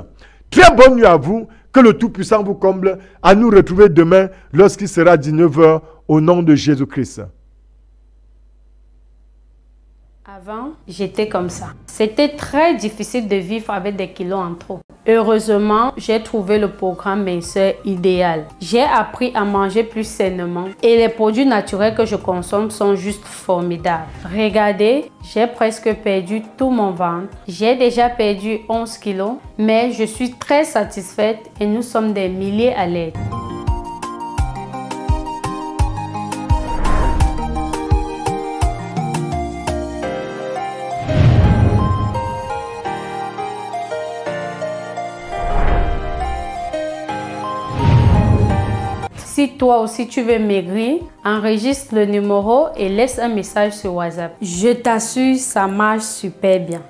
[SPEAKER 2] Très bonne nuit à vous. Que le Tout-Puissant vous comble. À nous retrouver demain lorsqu'il sera 19h au nom de Jésus-Christ.
[SPEAKER 1] Avant, j'étais comme ça. C'était très difficile de vivre avec des kilos en trop. Heureusement, j'ai trouvé le programme minceur idéal. J'ai appris à manger plus sainement et les produits naturels que je consomme sont juste formidables. Regardez, j'ai presque perdu tout mon ventre. J'ai déjà perdu 11 kilos, mais je suis très satisfaite et nous sommes des milliers à l'aide. Si toi aussi tu veux maigrir, enregistre le numéro et laisse un message sur WhatsApp. Je t'assure, ça marche super bien.